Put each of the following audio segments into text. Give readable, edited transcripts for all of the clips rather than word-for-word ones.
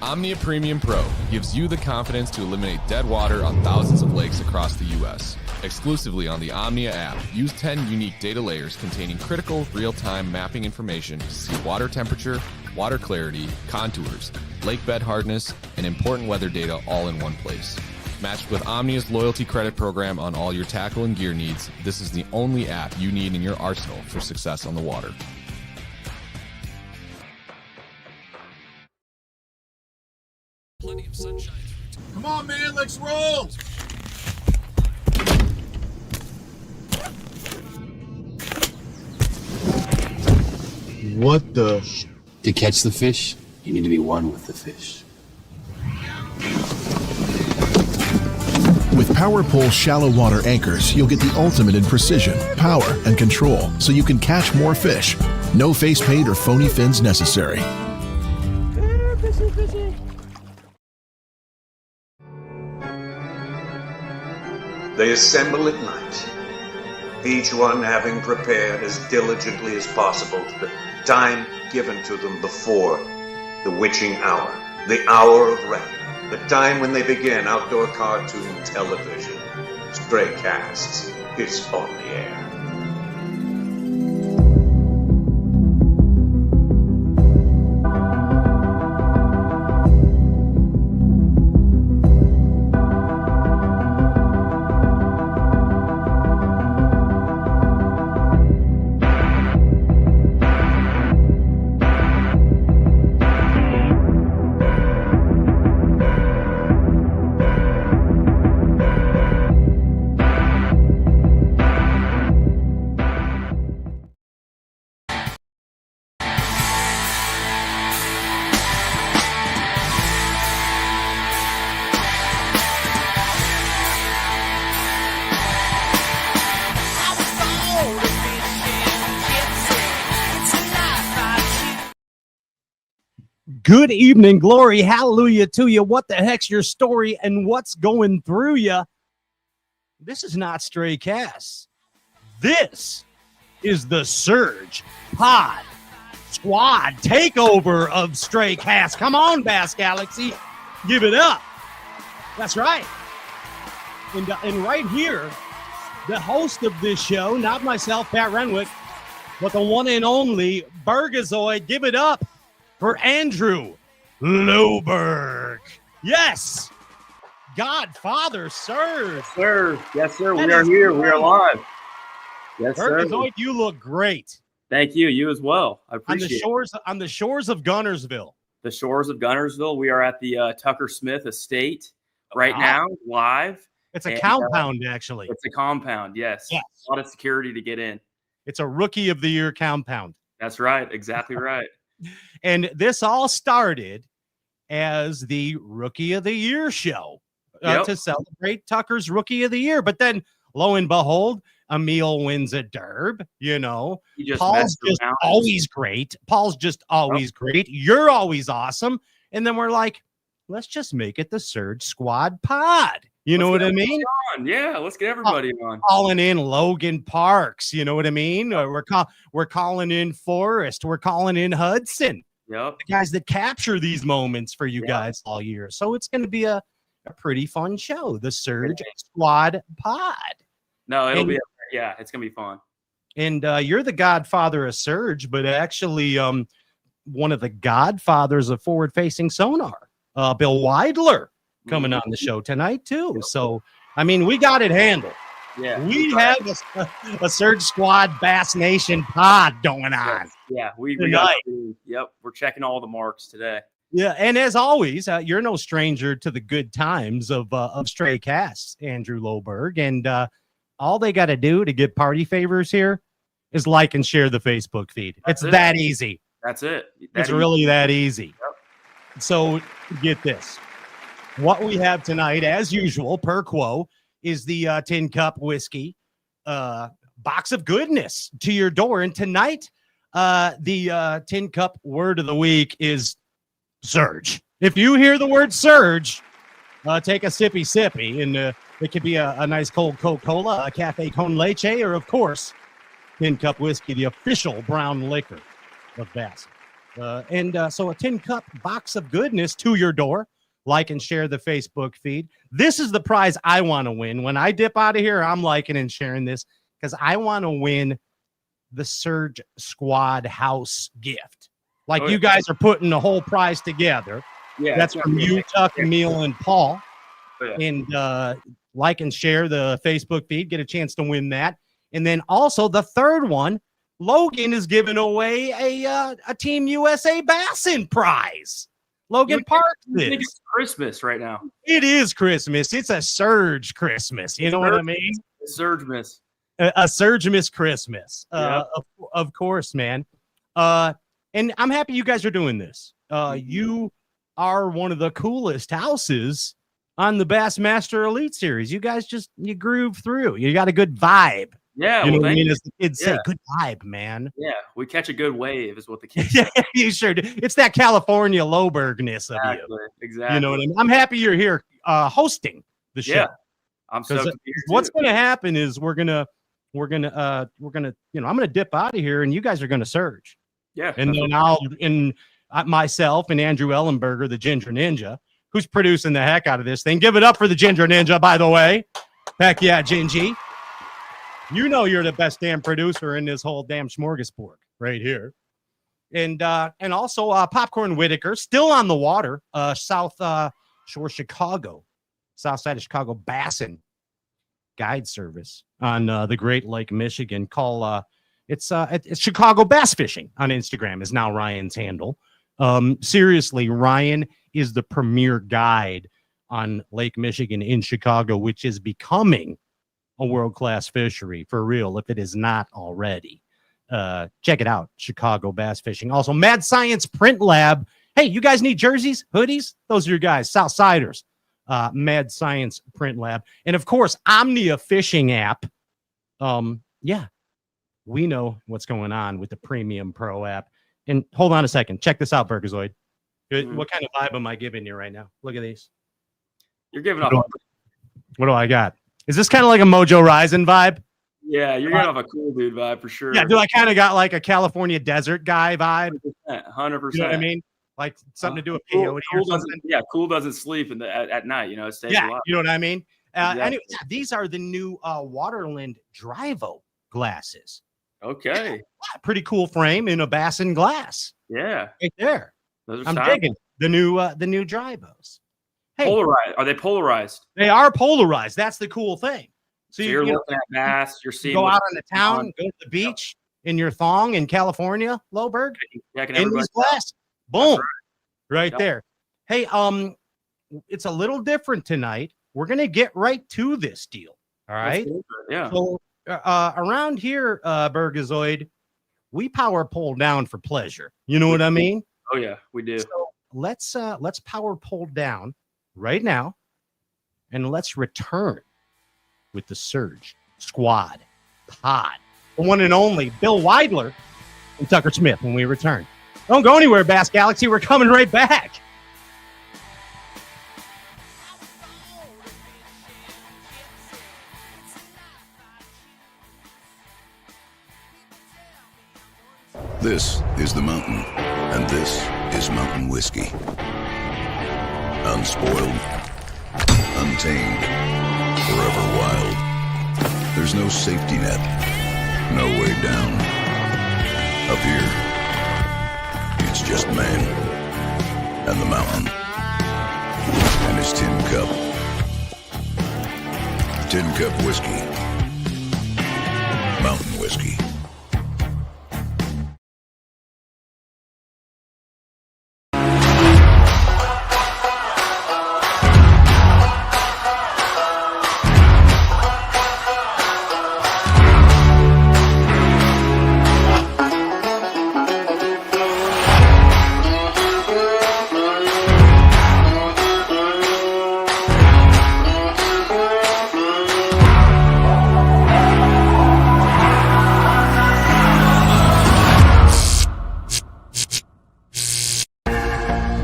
Omnia Premium Pro gives you the confidence to eliminate dead water on thousands of lakes across the U.S. Exclusively on the Omnia app, use 10 unique data layers containing critical real-time mapping information to see water temperature, water clarity, contours, lake bed hardness, and important weather data all in one place. Matched with Omnia's loyalty credit program on all your tackle and gear needs, this is the only app you need in your arsenal for success on the water. Plenty of sunshine. Come on, man, let's roll. What the? To catch the fish, you need to be one with the fish. With Power Pole shallow water anchors, you'll get the ultimate in precision, power, and control, so you can catch more fish. No face paint or phony fins necessary. They assemble at night, each one having prepared as diligently as possible to the time given to them before the witching hour, the hour of reckoning, the time when they begin outdoor cartoon television. Stray Casts is on the air. Good evening, glory, hallelujah to you. What the heck's your story and what's going through you? This is not Stray Casts. This is the Surge Pod Squad takeover of Stray Casts. Come on, Bass Galaxy. Give it up. That's right. And right here, the host of this show, not myself, Pat Renwick, but the one and only Bergazoid. Give it up for Andrew Loberg. Yes. Godfather, sir. Sir. Yes, sir. We are here. We are live. Yes, sir. Bergazoid, you look great. Thank you. You as well. I appreciate it. On the shores of Gunnersville. The shores of Gunnersville. We are at the Tucker Smith Estate right now, live. It's a compound, actually. It's a compound, yes. A lot of security to get in. It's a Rookie of the Year compound. That's right. Exactly right. And this all started as the Rookie of the Year show to celebrate Tucker's Rookie of the Year. But then, lo and behold, Emil wins a derb. You know, Paul's just always great. Paul's just always great. You're always awesome. And then we're like, let's just make it the Surge Squad Pod. You know what I mean? Yeah, let's get everybody on. Calling in Logan Parks, you know what I mean? We're calling in Forrest. We're calling in Hudson. Yep. The guys that capture these moments for you guys all year. So it's going to be a pretty fun show, the Surge Squad Pod. No, it's going to be fun. And you're the godfather of Surge, but actually one of the godfathers of forward-facing sonar, Bill Weidler, coming on the show tonight too. So, I mean, we got it handled. Yeah, we have a Surge Squad Bass Nation pod going on. Yeah, we got. Yep, we're checking all the marks today. Yeah, and as always, you're no stranger to the good times of Stray Casts, Andrew Loberg, and all they got to do to get party favors here is like and share the Facebook feed. It's that easy. That's it. It's really that easy. Yep. So get this. What we have tonight, as usual, per quo, is the Tin Cup whiskey box of goodness to your door. And tonight, the Tin Cup word of the week is surge. If you hear the word surge, take a sippy, and it could be a nice cold Coca-Cola, a Cafe Con Leche, or, of course, Tin Cup whiskey, the official brown liquor of Bass. So a 10-cup box of goodness to your door. Like and share the Facebook feed. This is the prize I want to win. When I dip out of here, I'm liking and sharing this because I want to win the Surge Squad house gift. Like you guys are putting the whole prize together. Yeah, that's from you, Tuck, Emil, and Paul. Oh, yeah. And like and share the Facebook feed. Get a chance to win that. And then also the third one, Logan is giving away a Team USA Bassin prize. Logan Park think it's Christmas right now. It is Christmas. It's a Surge Christmas. You know what I mean? Surge miss. A Surge miss Christmas. Yep. Of course, man. And I'm happy you guys are doing this. You are one of the coolest houses on the Bassmaster Elite Series. You guys you groove through. You got a good vibe. Yeah, you know what I mean? As the kids say, good vibe, man. Yeah, we catch a good wave, is what the kids say. Yeah, you sure do. It's that California Lobergness of you. Exactly. You know what I mean? I'm happy you're here hosting the show. Yeah, I'm so what's going to happen is we're gonna, I'm gonna dip out of here, and you guys are gonna surge. Yeah, and then myself and Andrew Ellenberger, the Ginger Ninja, who's producing the heck out of this thing. Give it up for the Ginger Ninja, by the way. Heck yeah, Gingy. You know you're the best damn producer in this whole damn smorgasbord right here. And also Popcorn Whitaker, still on the water, South Shore Chicago, south side of Chicago, Bassin guide service on the Great Lake, Michigan. It's Chicago Bass Fishing on Instagram is now Ryan's handle. Seriously, Ryan is the premier guide on Lake Michigan in Chicago, which is becoming a world-class fishery for real, if it is not already. Check it out, Chicago Bass Fishing. Also, Mad Science Print Lab. Hey, you guys need jerseys, hoodies? Those are your guys, Southsiders. Mad Science Print Lab. And, of course, Omnia Fishing app. Yeah, we know what's going on with the Premium Pro app. And hold on a second. Check this out, Bergazoid. What kind of vibe am I giving you right now? Look at these. You're giving off. What do I got? Is this kind of like a Mojo Rising vibe? Yeah, you're gonna have a cool dude vibe for sure. Yeah, do I kind of got like a California desert guy vibe? 100%. You know what I mean? Like something to do with peyote or something. Yeah, cool doesn't sleep at night. You know, it stays alive. You know what I mean? Exactly. Anyway, these are the new Waterland Drivo glasses. Okay. Yeah, pretty cool frame in a Bassin glass. Yeah, right there. I'm digging the new Drivos. Hey, polarized. Are they polarized? They are polarized. That's the cool thing. So you're looking at bass. You're seeing. Go out on the town. Go to the beach in your thong in California, Loberg. In these glasses. Boom. Right there. Hey, it's a little different tonight. We're gonna get right to this deal. All right. Yeah. So around here, Bergazoid, we power pole down for pleasure. You know what I mean? Oh yeah, we do. So let's power pole down right now, and let's return with the Surge Squad Pod, the one and only Bill Weidler and Tucker Smith. When we return, don't go anywhere, Bass Galaxy. We're coming right back. This is the mountain, and this is mountain whiskey. Unspoiled, untamed, forever wild. There's no safety net, no way down. Up here, it's just man and the mountain and his tin cup. Tin Cup Whiskey. Mountain whiskey.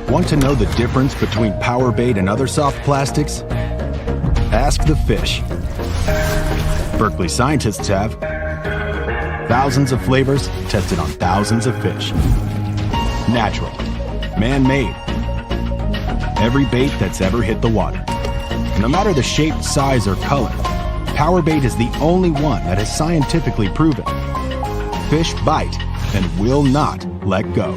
Want to know the difference between power bait and other soft plastics? Ask the fish. Berkeley scientists have. Thousands of flavors tested on thousands of fish. Natural. Man-made. Every bait that's ever hit the water. No matter the shape, size, or color, power bait is the only one that is scientifically proven. Fish bite and will not let go.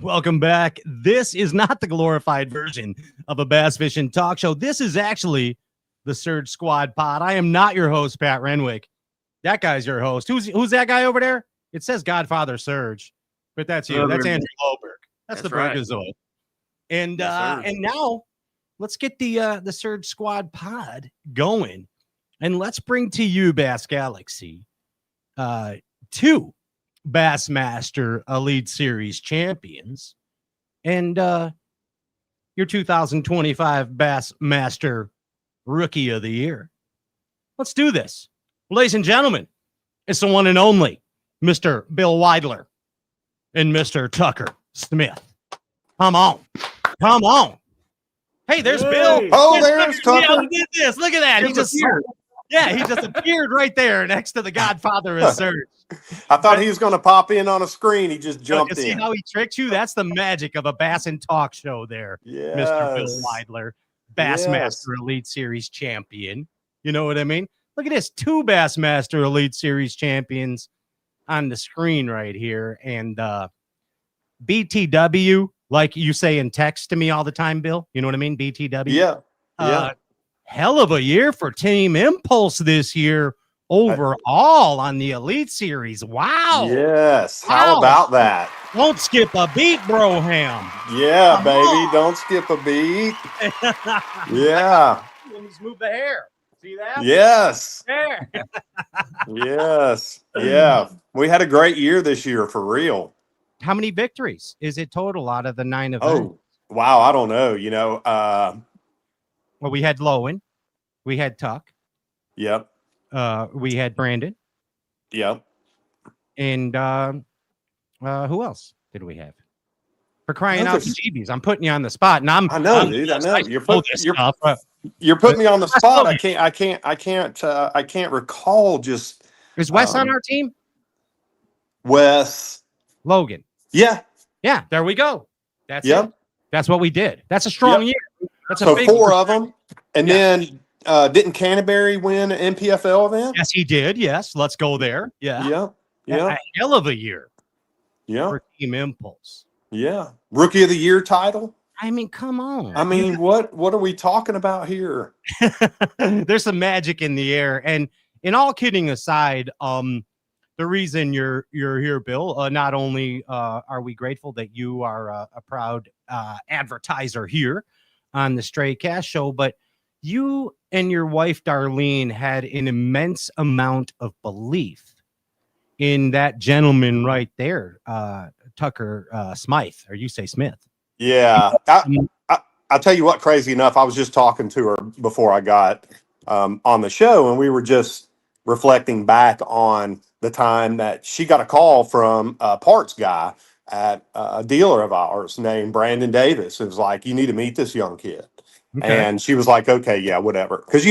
Welcome back. This is not the glorified version of a bass fishing talk show. This is actually the Surge Squad pod. I am not your host, Pat Renwick. That guy's your host. Who's that guy over there? It says Godfather Surge, but that's you. That's Andrew Loberg. That's the right. Bergazoid. And now let's get the Surge Squad pod going, and let's bring to you, Bass Galaxy, 2 Bassmaster Elite Series champions and your 2025 Bassmaster Rookie of the Year. Let's do this. Ladies and gentlemen, it's the one and only Mr. Bill Weidler and Mr. Tucker Smith. Come on. Come on. Hey, there's Bill. Oh, there's Tucker. He did this. Look at that. He just appeared right there next to the Godfather of Surge. I thought he was going to pop in on a screen. He just jumped in. See how he tricked you? That's the magic of a Bass and Talk show there, yes. Mr. Bill Weidler, Bassmaster Elite Series champion. You know what I mean? Look at this. 2 Bassmaster Elite Series champions on the screen right here. And BTW, like you say in text to me all the time, Bill. You know what I mean? BTW. Yeah. Hell of a year for Team Impulse this year overall on the Elite Series. Wow. Yes. How about that? Don't skip a beat, Broham. Yeah, baby. Don't skip a beat. Yeah. Just move the hair. See that? Yes. There. Yes. Yeah. We had a great year this year for real. How many victories is it total out of the 9 events? Oh, wow. I don't know. Well, we had Lowen. We had Tuck. Yep. We had Brandon. Yep. And who else did we have? For crying out to Jeebies. I'm putting you on the spot. And I know, dude. I know. You're putting me on the spot. I can't recall just. Is Wes on our team? Wes. Logan. Yeah. Yeah. There we go. That's it. That's what we did. That's a strong year. That's so 4 of them. And then didn't Canterbury win an NPFL event? Yes, he did. Yes. Let's go there. Yeah. Yeah. A hell of a year. Yeah. For Team Impulse. Yeah. Rookie of the Year title. I mean, come on. I mean, what are we talking about here? There's some magic in the air. And in all kidding aside, the reason you're here, Bill, not only are we grateful that you are a proud advertiser here on the Stray Cast show, but you and your wife, Darlene, had an immense amount of belief in that gentleman right there, Tucker Smythe, or you say Smith. Yeah. I'll tell you what, crazy enough, I was just talking to her before I got on the show, and we were just reflecting back on the time that she got a call from a parts guy at a dealer of ours named Brandon Davis. It was like, you need to meet this young kid. Okay. And she was like, okay, yeah, whatever. Because,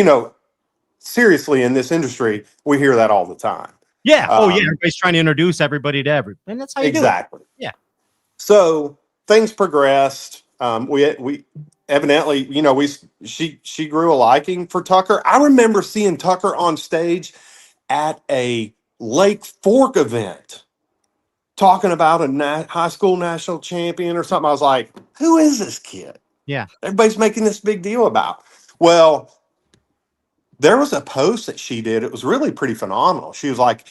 seriously, in this industry, we hear that all the time. Yeah. Everybody's trying to introduce everybody to everybody. And that's how you exactly. do it. Yeah. So things progressed. We evidently, she grew a liking for Tucker. I remember seeing Tucker on stage at a Lake Fork event talking about a high school national champion or something. I was like, who is this kid? Yeah. Everybody's making this big deal about. Well, there was a post that she did. It was really pretty phenomenal. She was like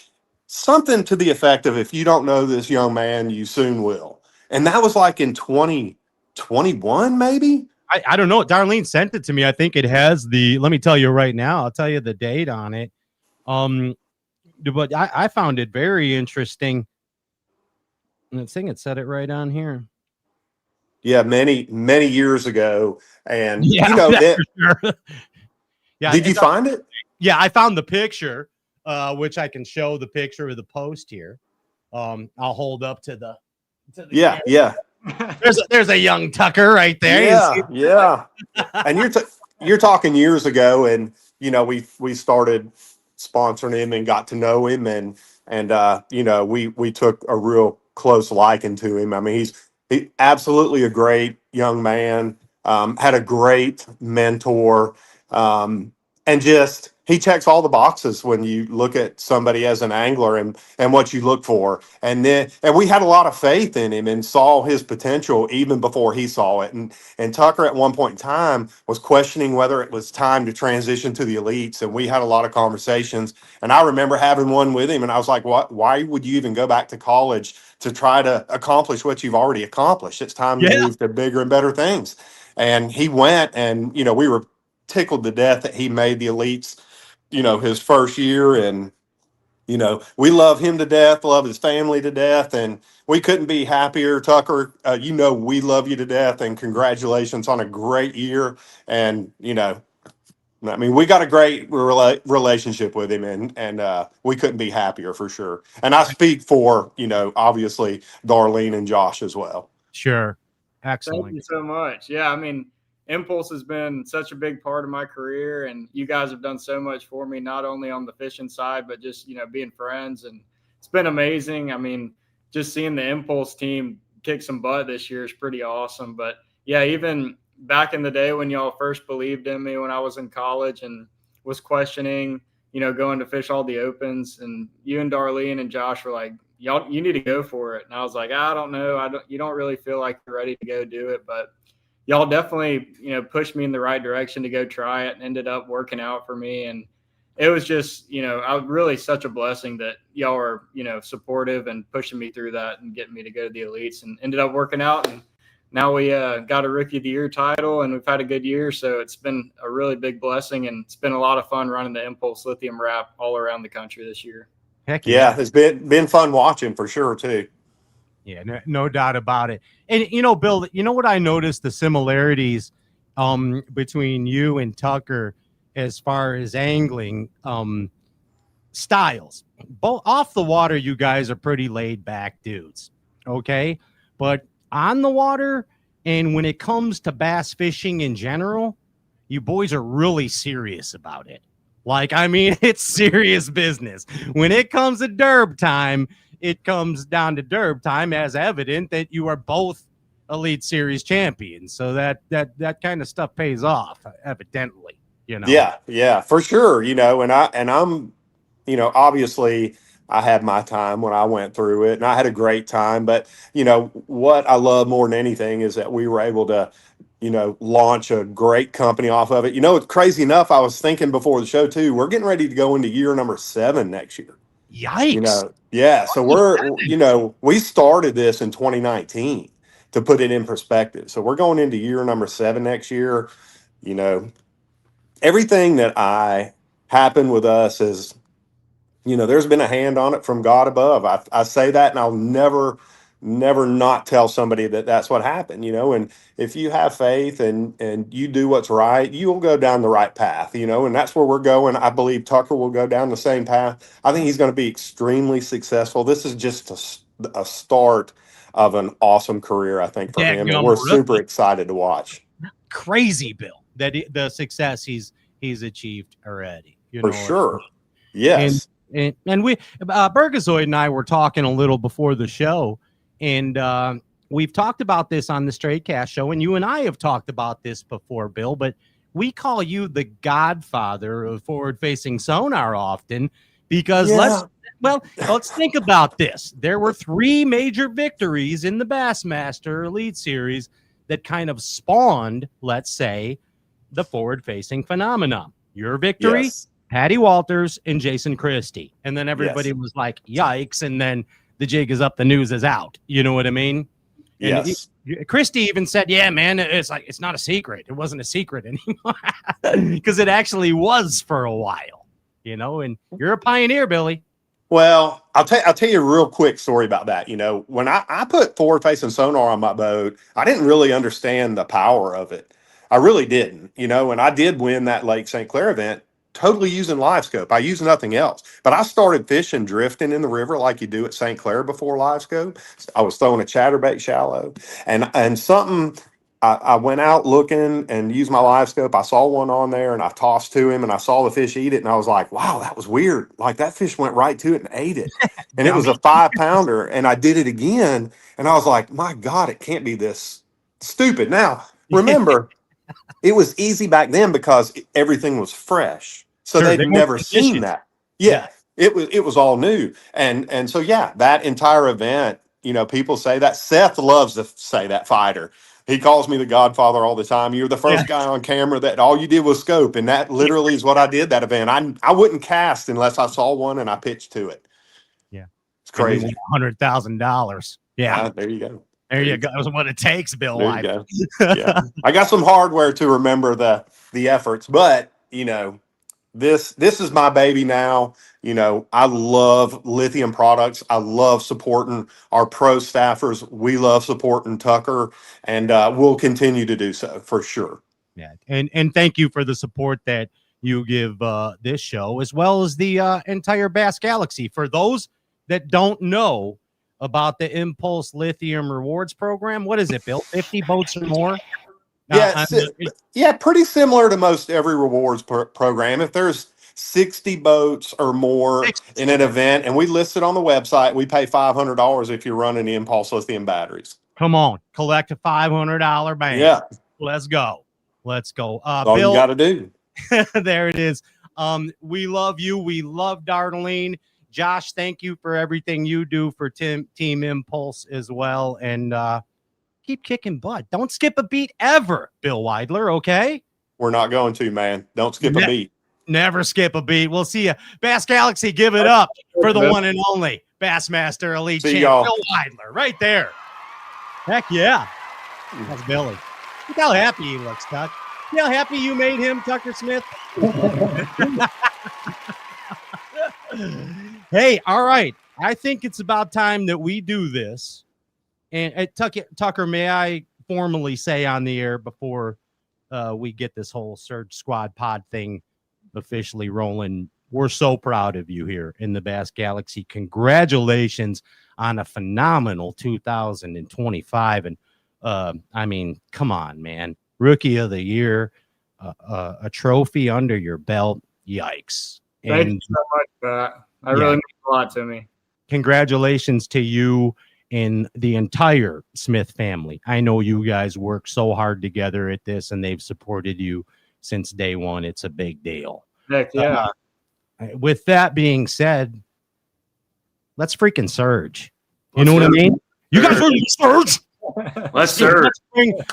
something to the effect of, if you don't know this young man, you soon will. And that was like in 2021, maybe. I don't know. Darlene sent it to me. I think it has let me tell you right now. I'll tell you the date on it. But I found it very interesting. And I think it said it right on here. Yeah, many years ago. And Yeah, you know, sure. Yeah. Did you find it? Yeah, I found the picture, which I can show the picture of the post here. I'll hold up to the yeah, camera. yeah. There's a young Tucker right there. Yeah, yeah. And you're talking years ago, and you know, we started sponsoring him and got to know him, and you know, we took a real close liking to him. I mean, he absolutely a great young man, had a great mentor, and just he checks all the boxes when you look at somebody as an angler and what you look for. And we had a lot of faith in him and saw his potential even before he saw it. And Tucker at one point in time was questioning whether it was time to transition to the elites. And we had a lot of conversations. And I remember having one with him, and I was like, why would you even go back to college to try to accomplish what you've already accomplished? It's time to move to bigger and better things. And he went, and, you know, we were tickled to death that he made the elites, you know, his first year. And, you know, we love him to death, love his family to death, and we couldn't be happier. Tucker, you know, we love you to death, and congratulations on a great year. And, you know, I mean, we got a great relationship with him, and we couldn't be happier for sure. And I speak for, you know, obviously Darlene and Josh as well. Sure. Excellent. Thank you so much. Yeah, I mean, Impulse has been such a big part of my career, and you guys have done so much for me, not only on the fishing side, but just, you know, being friends. And it's been amazing. I mean, just seeing the Impulse team kick some butt this year is pretty awesome. But yeah, even back in the day when y'all first believed in me when I was in college and was questioning, you know, going to fish all the opens, and you and Darlene and Josh were like, y'all, you need to go for it. And I was like, I don't know. You don't really feel like you're ready to go do it, but y'all definitely, you know, pushed me in the right direction to go try it, and ended up working out for me. And it was just, you know, really such a blessing that y'all are, you know, supportive and pushing me through that and getting me to go to the elites, and ended up working out. And now we got a Rookie of the Year title, and we've had a good year. So it's been a really big blessing, and it's been a lot of fun running the Impulse Lithium Wrap all around the country this year. Heck yeah. It's been fun watching for sure too. Yeah, no doubt about it. And, you know, Bill, you know what I noticed, the similarities between you and Tucker as far as angling styles. Both off the water, you guys are pretty laid back dudes, okay? But on the water, and when it comes to bass fishing in general, you boys are really serious about it. Like, I mean, it's serious business. When it comes to derb time, it comes down to derb time, as evident that you are both Elite Series champions. So that kind of stuff pays off, evidently, you know. Yeah, for sure. You know, and I'm, you know, obviously I had my time when I went through it, and I had a great time. But, you know, what I love more than anything is that we were able to, you know, launch a great company off of it. You know, it's crazy enough. I was thinking before the show too, we're getting ready to go into year number 7 next year. Yikes. You know, yeah. So you know, we started this in 2019 to put it in perspective. So we're going into year number 7 next year. You know, everything that happened with us is, you know, there's been a hand on it from God above. I say that, and I'll never not tell somebody that that's what happened, you know. And if you have faith and you do what's right, you'll go down the right path, you know. And that's where we're going. I believe Tucker will go down the same path. I think he's going to be extremely successful. This is just a start of an awesome career, I think, for him. And we're super excited to watch. Crazy, Bill, that the success he's achieved already. You know, for sure. Yes. And we, Burgazoid and I were talking a little before the show, and we've talked about this on the Straight Cast show, and you and I have talked about this before, Bill, but we call you the godfather of forward-facing sonar often because let's think about this. There were 3 major victories in the Bassmaster Elite Series that kind of spawned, let's say, the forward-facing phenomenon. Your victory, Yes. Patty Walters and Jason Christie. And then everybody Yes. was like, yikes. And then the jig is up, the news is out. You know what I mean? And Yes. Christie even said, yeah, man, it's like, it's not a secret. It wasn't a secret anymore because it actually was for a while, you know, and you're a pioneer, Billy. Well, I'll tell you a real quick story about that. You know, when I put forward-facing sonar on my boat, I didn't really understand the power of it. I really didn't, you know, and I did win that Lake St. Clair event totally using live scope. I used nothing else. But I started fishing drifting in the river like you do at St. Clair before live scope. I was throwing a chatterbait shallow, and something I went out looking and used my live scope. I saw one on there and I tossed to him and I saw the fish eat it. And I was like, wow, that was weird. Like that fish went right to it and ate it. And it was a 5-pounder. And I did it again. And I was like, my God, it can't be this stupid. Now, remember, it was easy back then because everything was fresh. So Sure, they'd they weren't never seen conditioned. that. Yeah. It was all new. And so yeah, that entire event, you know, people say that. Seth loves to say that, fighter. He calls me the Godfather all the time. You're the first guy on camera that all you did was scope, and that literally is what I did that event. I wouldn't cast unless I saw one and I pitched to it. Yeah, it's crazy. $100,000. Yeah, there you go. There you go. That's what it takes, Bill. There you go. Yeah, I got some hardware to remember the efforts, but you know, this is my baby now. You know, I love lithium products. I love supporting our pro staffers. We love supporting Tucker, and we'll continue to do so for sure. Yeah, and thank you for the support that you give this show as well as the entire Bass Galaxy. For those that don't know about the Impulse Lithium Rewards Program, what is it, Bill? 50 boats or more? Yeah, pretty similar to most every rewards program. If there's 60 boats or more in an event, and we list it on the website, we pay $500 if you're running the Impulse Lithium batteries. Come on, collect a $500 band. Yeah, let's go. Let's go. All Bill, you got to do. There it is. We love you. We love Darlene. Josh, thank you for everything you do for Team Impulse as well. And keep kicking butt. Don't skip a beat ever, Bill Weidler, okay? We're not going to, man. Don't skip a beat. Never skip a beat. We'll see you. Bass Galaxy, give it up for the one and only Bassmaster Elite See Champ, y'all. Bill Weidler, right there. Heck yeah. That's Billy. Look how happy he looks, Tuck. See how happy you made him, Tucker Smith? Hey, all right. I think it's about time that we do this. And Tucker, may I formally say on the air before we get this whole Surge Squad pod thing officially rolling, we're so proud of you here in the Bass Galaxy. Congratulations on a phenomenal 2025. And I mean, come on, man. Rookie of the Year, a trophy under your belt. Yikes. Thank you so much for that. That really means a lot to me. Congratulations to you and the entire Smith family. I know you guys work so hard together at this, and they've supported you since day one. It's a big deal. Heck yeah. With that being said, let's freaking surge. You know what I mean? You guys ready to surge? Let's surge.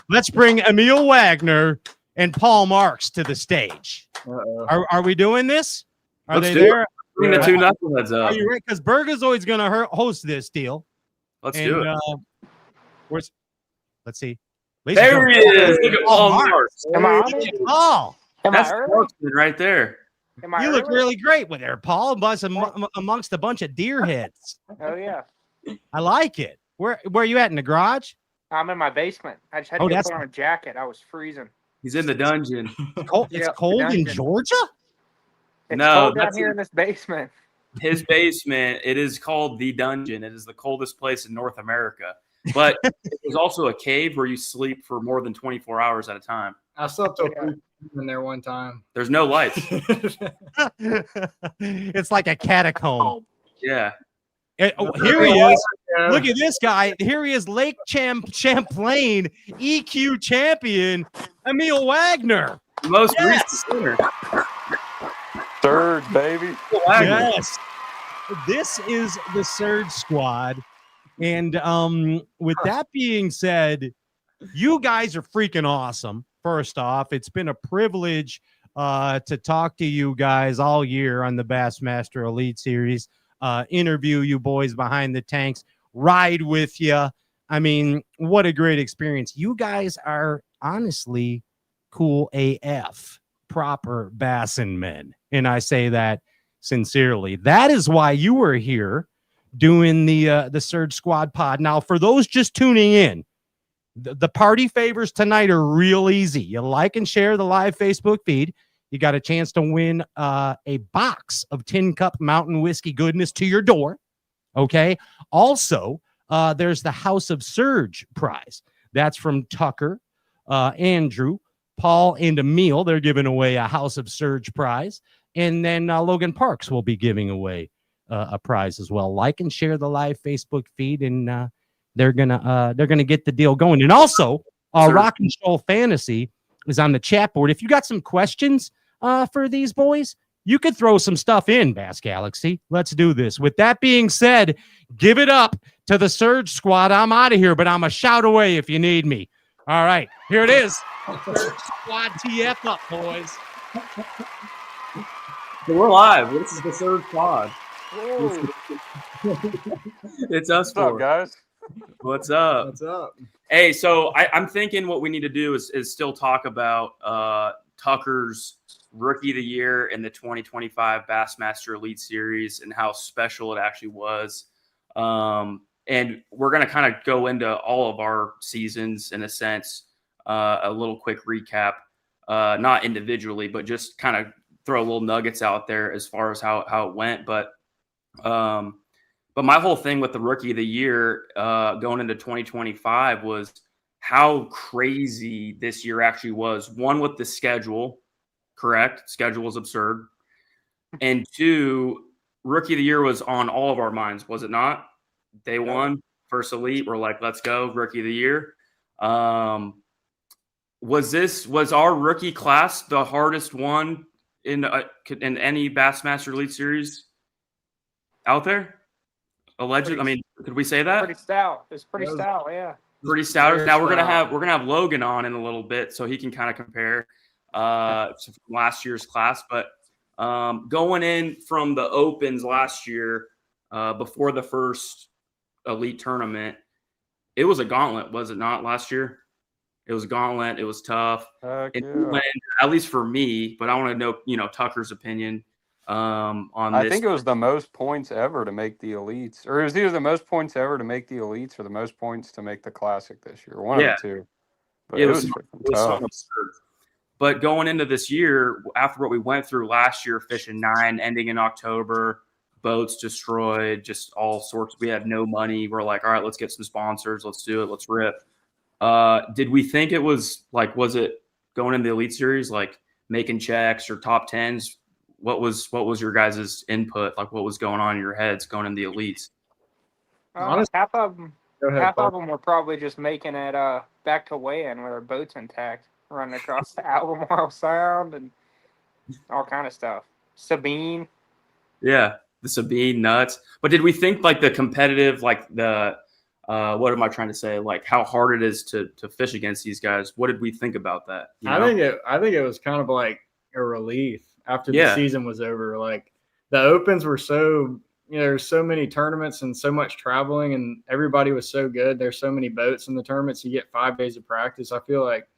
Let's bring Emil Wagner and Paul Marks to the stage. Are we doing this? Are they there? Bring the two knuckleheads up. Are you ready? Because Berga's always going to host this deal. Let's do it. Let's see. There he is. Look at Paul Marks. Am I on it? Paul. That's Marksman right there. You look really great with there, Paul, amongst a bunch of deer heads. Oh yeah. I like it. Where are you at, in the garage? I'm in my basement. I just had to put on a jacket. I was freezing. He's in the dungeon. It's cold in Georgia? It's cold down here in this basement. His basement, it is called the dungeon. It is the coldest place in North America. But there's also a cave where you sleep for more than 24 hours at a time. I slept in there one time. There's no lights. It's like a catacomb. Yeah. Here he is. Look at this guy. Here he is, Lake Champlain EQ champion, Emil Wagner. Most recent winner. Surge, baby. Yes. This is the Surge Squad. And with that being said, you guys are freaking awesome. First off, it's been a privilege to talk to you guys all year on the Bassmaster Elite Series, interview you boys behind the tanks, ride with you. I mean, what a great experience. You guys are honestly cool AF, proper bassin men. And I say that sincerely. That is why you were here doing the Surge Squad pod. Now, for those just tuning in, the party favors tonight are real easy. You like and share the live Facebook feed. You got a chance to win a box of Tin Cup Mountain Whiskey goodness to your door. Okay. Also, there's the House of Surge prize. That's from Tucker, Andrew, Paul, and Emil. They're giving away a House of Surge prize. And then Logan Parks will be giving away a prize as well. Like and share the live Facebook feed, and they're gonna get the deal going. And also, Rock and Roll Fantasy is on the chat board. If you got some questions for these boys, you could throw some stuff in, Bass Galaxy. Let's do this. With that being said, give it up to the Surge Squad. I'm out of here, but I'm a shout away if you need me. All right, here it is. Surge Squad TF up, boys. So we're live. This is the Surge Squad. It's us, What's up, guys? What's up? What's up? Hey, so I'm thinking what we need to do is still talk about Tucker's Rookie of the Year in the 2025 Bassmaster Elite Series and how special it actually was. And we're going to kind of go into all of our seasons in a sense, a little quick recap, not individually, but just kind of throw little nuggets out there as far as how it went. But my whole thing with the Rookie of the Year going into 2025 was how crazy this year actually was. One, with the schedule, correct? Schedule was absurd. And two, Rookie of the Year was on all of our minds, was it not? Day one, first Elite, we're like, let's go, Rookie of the Year. Was our rookie class the hardest one in any Bassmaster Elite Series out there? Allegedly, I mean, could we say that? Pretty stout. It's pretty stout, yeah. Pretty stout. Now we're gonna have Logan on in a little bit, so he can kind of compare from last year's class. But going in from the opens last year, before the first Elite tournament, it was a gauntlet, was it not? Last year, it was a gauntlet. It was tough. Went, at least for me. But I want to know, Tucker's opinion. On I think it was the most points ever to make the Elites, or it was either the most points ever to make the Elites or the most points to make the Classic this year. One of the two. But it was tough. Absurd. But going into this year, after what we went through last year, fishing 9, ending in October, boats destroyed, just all sorts. We had no money. We're like, all right, let's get some sponsors. Let's do it. Let's rip. Did we think it was like, was it going in the Elite Series, like making checks or top tens? What was your guys' input? Like, what was going on in your heads going in the Elites? Half of them were probably just making it back to weigh-in with our boats intact, running across the Albemarle Sound and all kind of stuff. Sabine. Yeah, the Sabine nuts. But did we think like the competitive, like the what am I trying to say? Like how hard it is to fish against these guys? What did we think about that? I think it was kind of like a relief after the season was over. Like the opens were so, there's so many tournaments and so much traveling and everybody was so good. There's so many boats in the tournaments. You get 5 days of practice. I feel like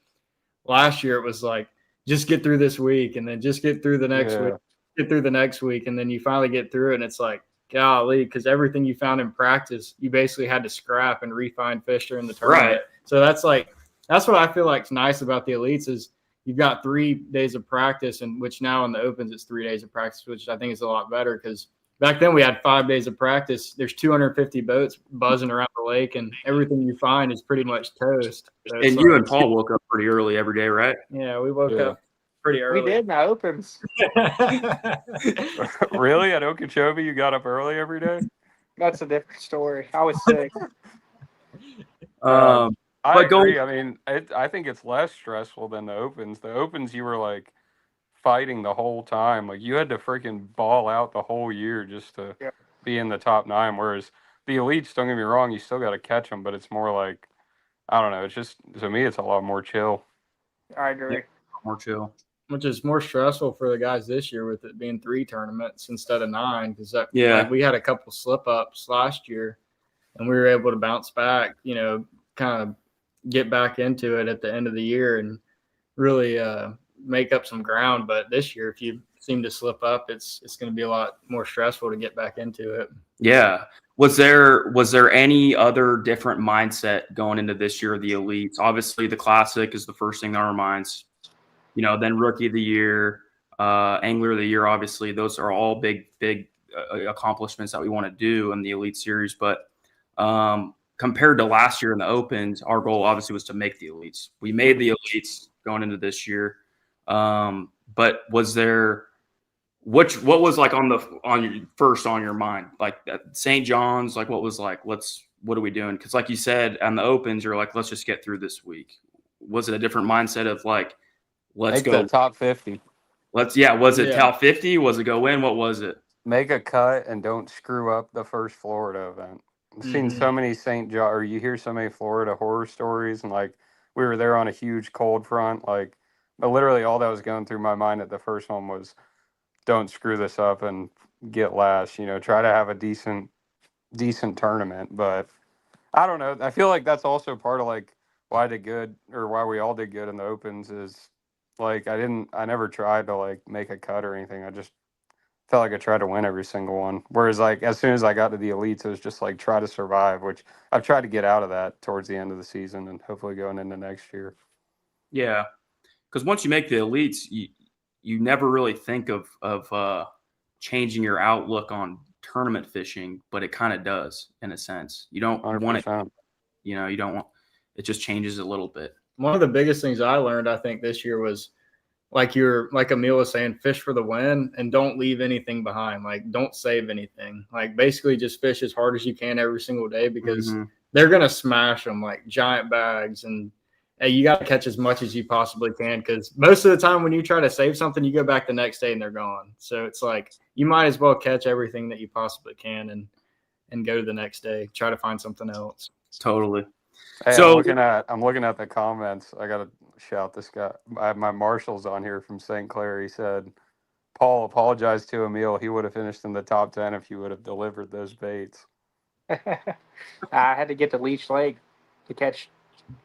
last year it was like, just get through this week and then just get through the next week, get through the next week. And then you finally get through it and it's like, golly, because everything you found in practice, you basically had to scrap and refine fish during the tournament. Right. So that's what I feel like is nice about the Elites is you've got 3 days of practice, and which now in the opens it's 3 days of practice, which I think is a lot better because back then we had 5 days of practice. There's 250 boats buzzing around the lake, and everything you find is pretty much toast. So and you and Paul woke up pretty early every day, right? Yeah, we woke up pretty early. We did in the opens. Really? At Okeechobee, you got up early every day? That's a different story. I was sick. I agree. I mean, I think it's less stressful than the opens. The opens, you were like fighting the whole time. Like you had to freaking ball out the whole year just to be in the top 9. Whereas the Elites, don't get me wrong, you still got to catch them, but it's more like, I don't know. It's just, to me, it's a lot more chill. I agree. More chill. which is more stressful for the guys this year with it being 3 tournaments instead of 9, because Yeah. we had a couple slip ups last year, and we were able to bounce back, kind of get back into it at the end of the year and really make up some ground. But this year, if you seem to slip up, it's going to be a lot more stressful to get back into it. Yeah. Was there any other different mindset going into this year of the elites? Obviously, the classic is the first thing on our minds. Then rookie of the year, angler of the year. Obviously, those are all big accomplishments that we want to do in the elite series. But compared to last year in the opens, our goal obviously was to make the elites. We made the elites going into this year. But was there? What was like on your mind, like at St. John's? Like, what was like, what are we doing? Because like you said, on the opens, you're like, let's just get through this week. Was it a different mindset of like, let's Make go the top 50? Was it top 50? Was it go in? What was it? Make a cut and don't screw up the first Florida event. I've seen so many St. John, or you hear so many Florida horror stories, and like we were there on a huge cold front, like, but literally all that was going through my mind at the first one was, don't screw this up and get last. Try to have a decent tournament. But I don't know. I feel like that's also part of like why I did good, or why we all did good in the opens, is like I never tried to like make a cut or anything. I just felt like I tried to win every single one. Whereas like as soon as I got to the elites, it was just like try to survive, which I've tried to get out of that towards the end of the season and hopefully going into next year. Yeah, because once you make the elites, you never really think of changing your outlook on tournament fishing, but it kind of does in a sense. You don't 100%. want it, you don't want, it just changes a little bit. One of the biggest things I learned, I think, this year was like Emil was saying, fish for the win and don't leave anything behind. Like, don't save anything. Like, basically just fish as hard as you can every single day, because they're going to smash them like giant bags, and you got to catch as much as you possibly can, because most of the time when you try to save something, you go back the next day and they're gone. So it's like you might as well catch everything that you possibly can and go to the next day. Try to find something else. Totally. Hey, So I'm looking at the comments. I got to shout this guy. I have my Marshall's on here from St. Clair. He said, Paul apologized to Emil. He would have finished in the top 10 if you would have delivered those baits. I had to get to Leech Lake to catch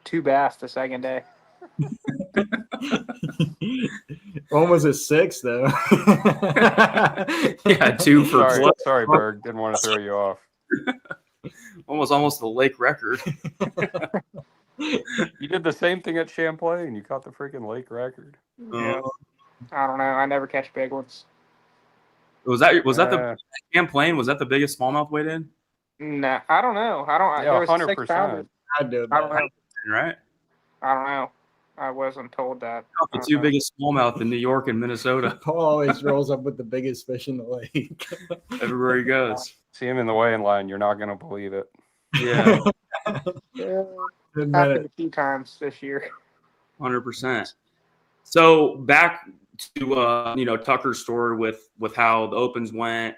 2 bass the second day. One was a 6 though. Yeah, 2 for sorry, Berg. Didn't want to throw you off. almost the lake record. You did the same thing at Champlain. You caught the freaking lake record. Yeah. I don't know. I never catch big ones. Was that the Champlain? Was that the biggest smallmouth weighed in? Nah, I don't know. Yeah, 100%. I do. I don't know. Right? I don't know. I wasn't told that. The 2 biggest smallmouth in New York and Minnesota. Paul always rolls up with the biggest fish in the lake. Everywhere he goes. See him in the weighing line. You're not going to believe it. Yeah. Happened a few times this year. 100%. So back to Tucker's story with how the opens went,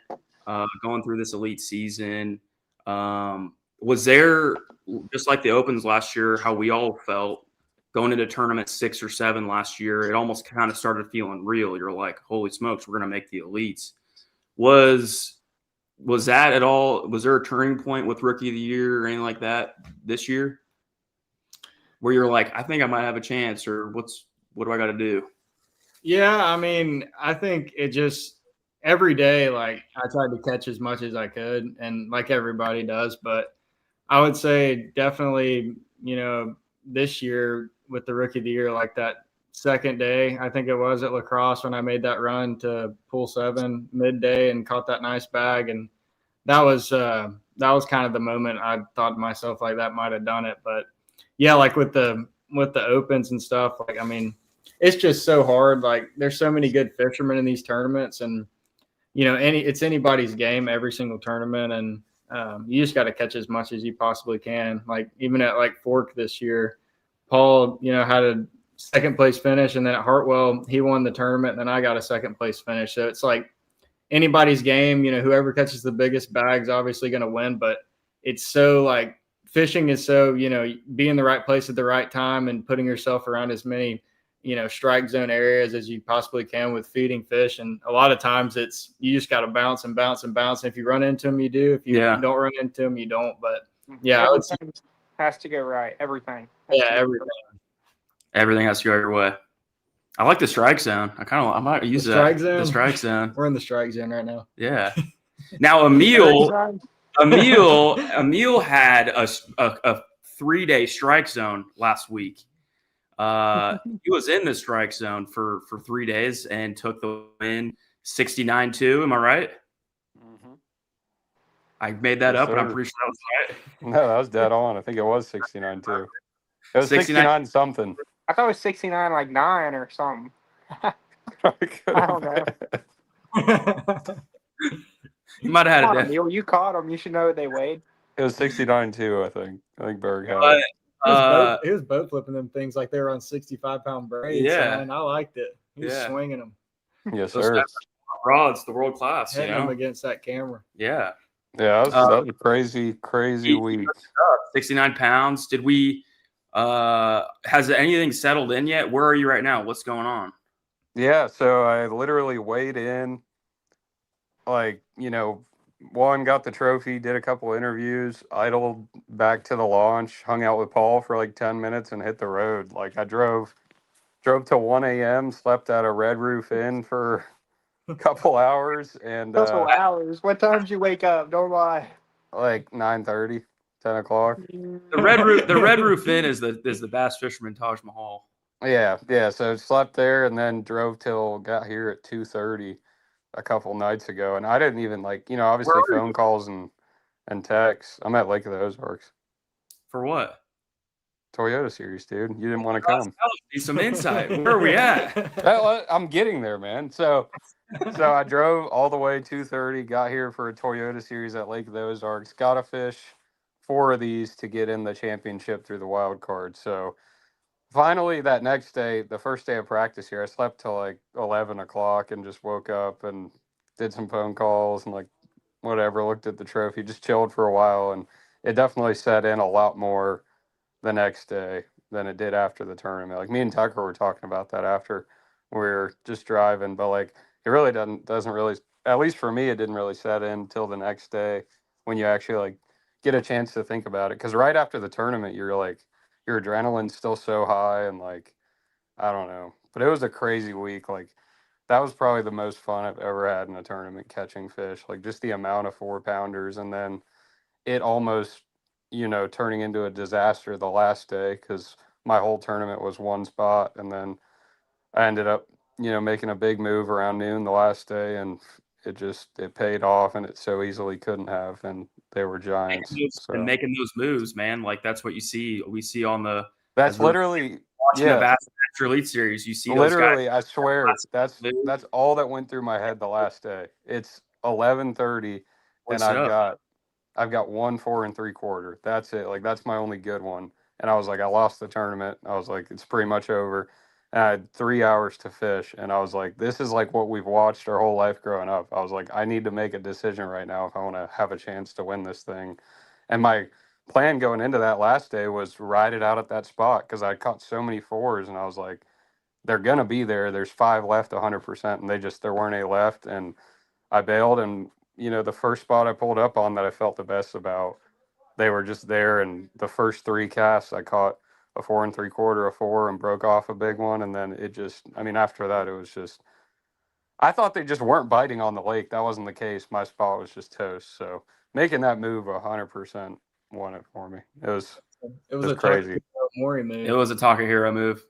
going through this elite season. Was there, just like the opens last year, how we all felt going into tournament 6 or 7 last year? It almost kind of started feeling real. You're like, holy smokes, we're going to make the elites. Was that at all? Was there a turning point with rookie of the year or anything like that this year, where you're like, I think I might have a chance, or what do I got to do? Yeah, I mean, I think it just every day, like I tried to catch as much as I could, and like everybody does. But I would say definitely, this year with the rookie of the year, like that second day, I think it was at La Crosse when I made that run to pool 7 midday and caught that nice bag, and that was kind of the moment I thought to myself, like, that might have done it. But yeah, like with the opens and stuff, like, I mean, it's just so hard. Like, there's so many good fishermen in these tournaments, and it's anybody's game every single tournament, and you just got to catch as much as you possibly can. Like, even at like Fork this year, Paul, had a second place finish, and then at Hartwell he won the tournament, and then I got a second place finish. So it's like anybody's game. Whoever catches the biggest bag's obviously going to win. But it's so, like, fishing is so, be in the right place at the right time and putting yourself around as many strike zone areas as you possibly can with feeding fish. And a lot of times you just got to bounce and bounce and bounce. And if you run into them, you do. If you don't run into them, you don't. But yeah, everything has to go right. Everything. Everything has to go your way. I like the strike zone. I might use that. Strike zone? The strike zone. We're in the strike zone right now. Yeah. Now Emil had a 3-day strike zone last week. He was in the strike zone for 3 days and took the win 69-2. Am I right? Mm-hmm. I made that up, and I'm pretty sure that was right. No, that was dead on. I think it was 69-2. It was 69 something. I thought it was 69 like 9 or something. I don't know. You might have had it. You caught them. You should know what they weighed. It was 69-2, I think. I think Berg had it. He was boat flipping them things like they were on 65-pound braids. Yeah. And I liked it. He was swinging them. Yes, sir. Rods, the world class. Hitting them against that camera. Yeah. Yeah, that was a crazy week. 69 pounds. Did we has anything settled in yet? Where are you right now? What's going on? Yeah, so I literally weighed in, like, one, got the trophy, did a couple interviews, idled back to the launch, hung out with Paul for like 10 minutes and hit the road. Like, I drove till 1 a.m., slept at a Red Roof Inn for a couple hours. And couple hours? What time did you wake up? Don't lie. Like 9:30, 10 o'clock. The Red Roof Inn is the Bass Fisherman Taj Mahal. Yeah. So slept there and then got here at 2:30 a couple nights ago. And I didn't even obviously phone calls and texts. I'm at Lake of the Ozarks. For what? Toyota Series, dude. You didn't want to come. Need some insight. Where are we at? I'm getting there, man. So I drove all the way 2:30, got here for a Toyota Series at Lake of the Ozarks. Got to fish 4 of these to get in the championship through the wild card. So finally, that next day, the first day of practice here, I slept till like 11 o'clock and just woke up and did some phone calls and whatever, looked at the trophy, just chilled for a while. And it definitely set in a lot more the next day than it did after the tournament. Like, me and Tucker were talking about that after we were just driving, but it really doesn't really, at least for me, it didn't really set in until the next day when you actually get a chance to think about it. Because right after the tournament, you're your adrenaline's still so high and I don't know. But it was a crazy week. That was probably the most fun I've ever had in a tournament, catching fish. Just the amount of 4-pounders, and then it almost, turning into a disaster the last day because my whole tournament was one spot. And then I ended up, making a big move around noon the last day, and it paid off, and it so easily couldn't have. And they were giants. And making those moves, man. That's what you see. We see on the. That's literally watching the Bassmaster Elite Series. You see literally. Those guys, I swear that's all that went through my head the last day. It's 11:30, and I've got 1 4 3/4. That's it. That's my only good one. And I was I lost the tournament. I was it's pretty much over. And I had 3 hours to fish, and I was this is what we've watched our whole life growing up. I was I need to make a decision right now if I want to have a chance to win this thing. And my plan going into that last day was ride it out at that spot because I caught so many 4s, and I was they're gonna be there. There's 5 left, 100%, and there weren't any left, and I bailed. And the first spot I pulled up on that I felt the best about, they were just there, and the first 3 casts I caught a 4 3/4, a 4, and broke off a big one. And then it just, after that, it was just, I thought they just weren't biting on the lake. That wasn't the case. My spot was just toast. So making that move 100% won it for me. It was a crazy. Maury move. It was a Takahiro move.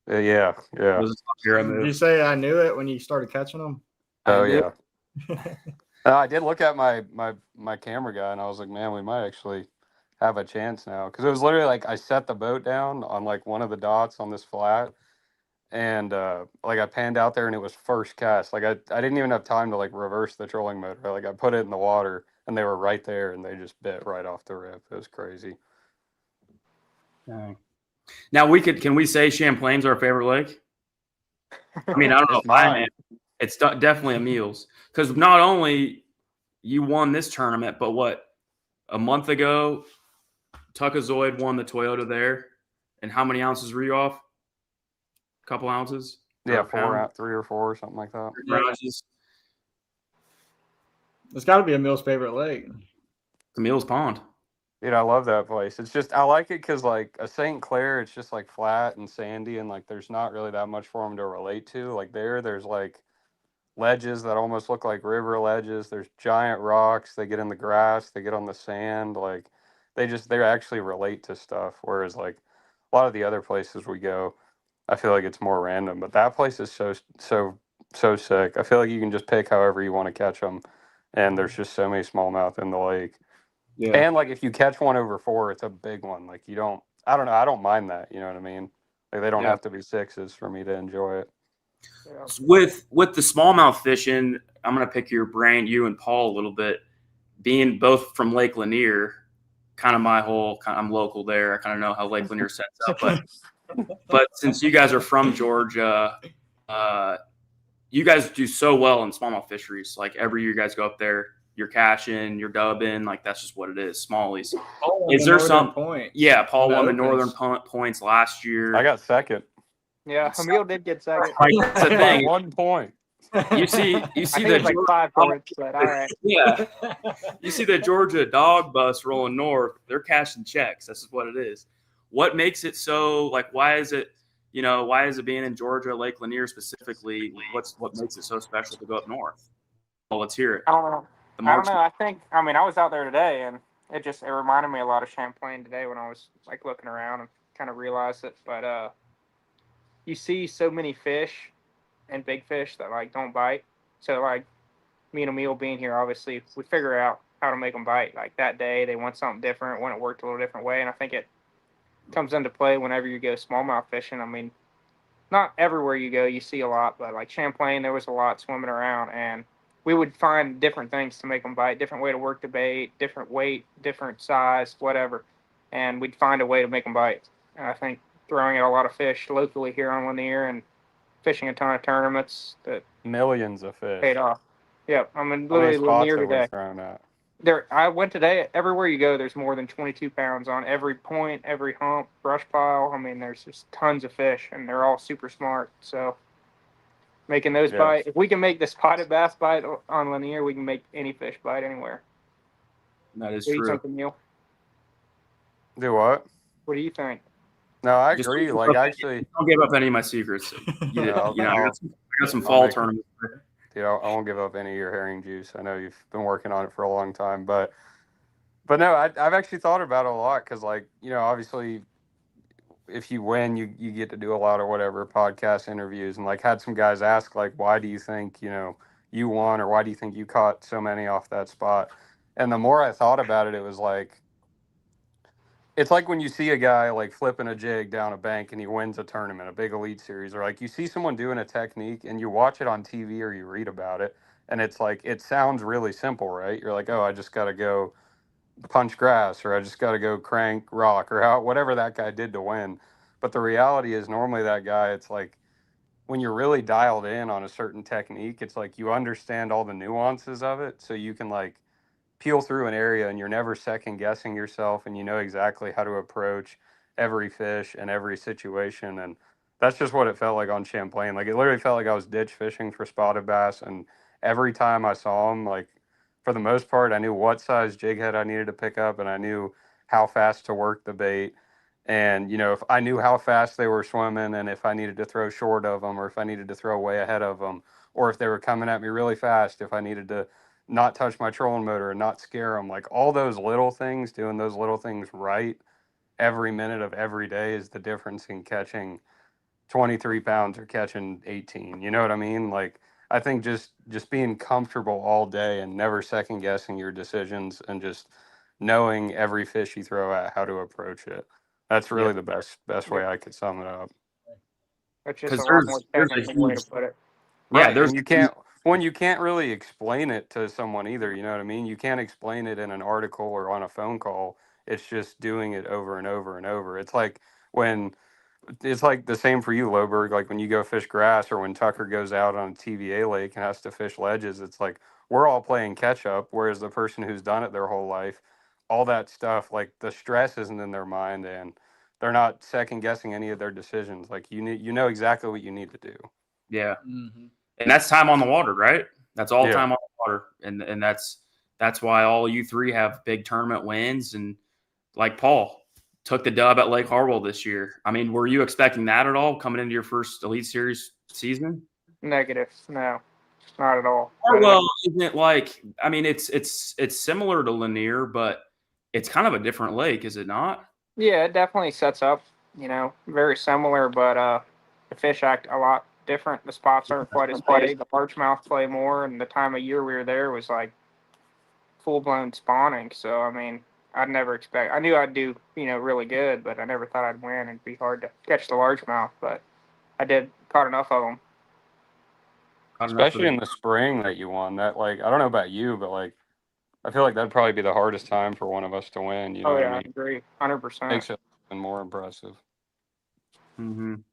Yeah. It was a Takahiro move. Did you say I knew it when you started catching them? Oh, yeah. I did look at my camera guy, and I was man, we might actually have a chance now, because it was literally I set the boat down on one of the dots on this flat, and I panned out there, and it was first cast. I didn't even have time to reverse the trolling motor. I put it in the water, and they were right there, and they just bit right off the rip. It was crazy. Now can we say Champlain's our favorite lake? I don't know why, man. It's definitely Emil's, because not only you won this tournament, but a month ago, Tuckazoid won the Toyota there. And how many ounces were you off? couple ounces. Yeah, a pound. 3 or 4, something like that. Ounces. It's got to be Emil's favorite lake. Emil's Pond. Dude, I love that place. It's just I like it because like a St. Clair, it's just like flat and sandy, and like there's not really that much for them to relate to. Like there's like ledges that almost look like river ledges. There's giant rocks. They get in the grass. They get on the sand. Like they actually relate to stuff. Whereas like a lot of the other places we go, I feel like it's more random. But that place is so sick. I feel like you can just pick however you want to catch them, and there's just so many smallmouth in the lake. Yeah. And like if you catch one over 4, it's a big one. Like I don't know, I don't mind that. You know what I mean? Like they don't have to be 6s for me to enjoy it. So with the smallmouth fishing, I'm gonna pick your brain, you and Paul, a little bit. Being both from Lake Lanier, kind of I'm local there. I kind of know how Lake Lanier sets up, but since you guys are from Georgia, you guys do so well in smallmouth fisheries. Like every year, you guys go up there. You're catching, you're dubbing, like that's just what it is. Smallies. Is there some points? Yeah, Paul won the Opens. Northern points last year. I got second. Yeah, Emil did get second. Like, that's the thing. 1 point. You see I think the it's like 5 points, but all right. Yeah, you see the Georgia dog bus rolling north. They're cashing checks. This is what it is. What makes it so? Like, why is it? Why is it being in Georgia, Lake Lanier specifically? What makes it so special to go up north? Well, let's hear it. I don't know. I was out there today, and it reminded me a lot of Champlain today when I was like looking around and kind of realized it. But you see so many fish and big fish that like don't bite. So like me and Emil being here, obviously we figure out how to make them bite. Like that day, they want something different, want it worked a little different way, and I think it comes into play whenever you go smallmouth fishing. I mean, not everywhere you go you see a lot, but like Champlain, there was a lot swimming around, and we would find different things to make them bite, different way to work the bait, different weight, different size, whatever. And we'd find a way to make them bite. And I think throwing out a lot of fish locally here on Lanier and fishing a ton of tournaments that Millions of fish. paid off. Yep. I mean, How many literally spots Lanier have we today. thrown at? I went today. Everywhere you go, there's more than 22 pounds on every point, every hump, brush pile. I mean, there's just tons of fish, and they're all super smart. So making those bite. If we can make the spotted bass bite on Lanier, we can make any fish bite anywhere. That is What do you true. think, Emil? Do what? What do you think? No, I Just agree. don't Like give up- actually, don't give up any of my secrets. I got some I'll fall make it. tournaments. Dude, I won't give up any of your herring juice. I know you've been working on it for a long time, but no, I've actually thought about it a lot because, like, obviously, if you win, you get to do a lot of whatever podcast interviews, and like had some guys ask like, why do you think you won, or why do you think you caught so many off that spot? And the more I thought about it, it was like, it's like when you see a guy like flipping a jig down a bank and he wins a tournament, a big elite series, or like you see someone doing a technique and you watch it on TV or you read about it, and it's like it sounds really simple, right? You're like, oh, I just got to go punch grass, or I just got to go crank rock, or whatever that guy did to win. But the reality is, normally that guy, it's like when you're really dialed in on a certain technique, it's like you understand all the nuances of it, so you can like peel through an area and you're never second guessing yourself, and you know exactly how to approach every fish and every situation. And that's just what it felt like on Champlain. Like it literally felt like I was ditch fishing for spotted bass, and every time I saw them, like for the most part, I knew what size jig head I needed to pick up, and I knew how fast to work the bait. And if I knew how fast they were swimming, and if I needed to throw short of them, or if I needed to throw way ahead of them, or if they were coming at me really fast, if I needed to not touch my trolling motor and not scare them, like all those little things, doing those little things right every minute of every day is the difference in catching 23 pounds or catching 18. You know what I mean? Like, I think just being comfortable all day and never second guessing your decisions, and just knowing every fish you throw at, how to approach it. That's really the best way I could sum it up. Which is a lot more technical way to put it. Right, and you can't really explain it to someone either, you know what I mean? You can't explain it in an article or on a phone call. It's just doing it over and over and over. It's like the same for you, Loberg, like when you go fish grass, or when Tucker goes out on a TVA lake and has to fish ledges, it's like we're all playing catch up, whereas the person who's done it their whole life, all that stuff, like the stress isn't in their mind, and they're not second guessing any of their decisions. Like you know exactly what you need to do. Yeah. And that's time on the water, right? That's all time on the water. And that's why all you three have big tournament wins. And like Paul took the dub at Lake Hartwell this year. I mean, were you expecting that at all coming into your first Elite Series season? Negative. No, not at all. Hartwell isn't it like, I mean, it's similar to Lanier, but it's kind of a different lake, is it not? Yeah, it definitely sets up, very similar, but the fish act a lot different. The spots aren't quite as big. The largemouth play more, and the time of year we were there was like full-blown spawning. So, I mean, I'd never expect. I knew I'd do, really good, but I never thought I'd win. It'd be hard to catch the largemouth, but I did caught enough of them. Especially in the spring that you won. That, like, I don't know about you, but like, I feel like that'd probably be the hardest time for one of us to win. You know what I mean? I agree, 100%. Makes it even more impressive.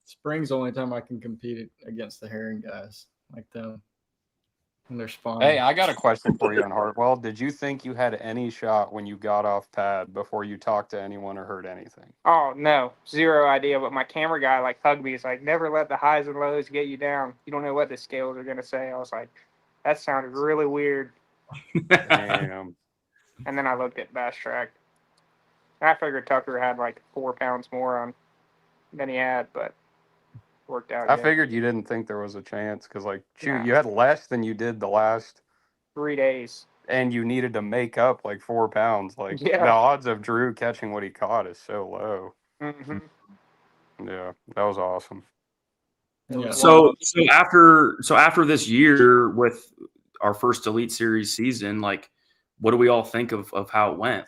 Spring's the only time I can compete against the herring guys like them. And they're spawning. Hey, I got a question for you on Hartwell. Did you think you had any shot when you got off pad before you talked to anyone or heard anything? Oh, no. Zero idea. But my camera guy, hugged me. He's like, never let the highs and lows get you down. You don't know what the scales are going to say. I was like, that sounded really weird. Damn. And then I looked at Bass Track. I figured Tucker had 4 pounds more on than he had, but worked out. I figured you didn't think there was a chance because, you had less than you did the last 3 days. And you needed to make up 4 pounds. The odds of Drew catching what he caught is so low. Yeah, that was awesome. Yeah. So after this year with our first Elite Series season, what do we all think of how it went?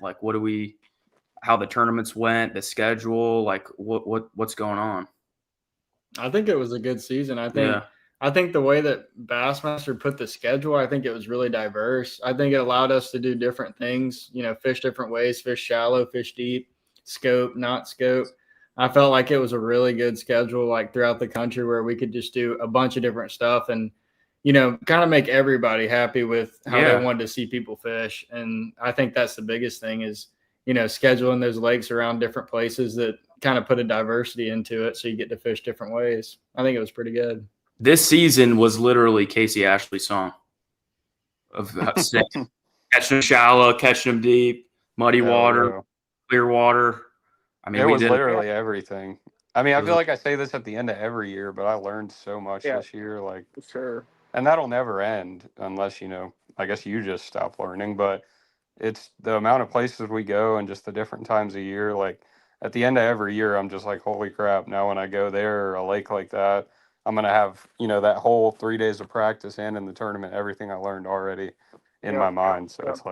How the tournaments went, the schedule, what's going on? I think it was a good season. I think the way that Bassmaster put the schedule, I think it was really diverse. I think it allowed us to do different things, fish different ways, fish shallow, fish deep, scope, not scope. I felt like it was a really good schedule, throughout the country where we could just do a bunch of different stuff and, kind of make everybody happy with how they wanted to see people fish. And I think that's the biggest thing is, scheduling those lakes around different places that kind of put a diversity into it so you get to fish different ways. I think it was pretty good. This season was literally Casey Ashley's song of catching them shallow, catching them deep, muddy water, clear water. I mean, it was literally everything. I mean, I feel like I say this at the end of every year, but I learned so much this year. For sure. And that'll never end unless, I guess you just stop learning. But it's the amount of places we go and just the different times of year. At the end of every year, I'm just like, holy crap. Now when I go there or a lake like that, I'm going to have, that whole 3 days of practice and in the tournament, everything I learned already in my mind. So it's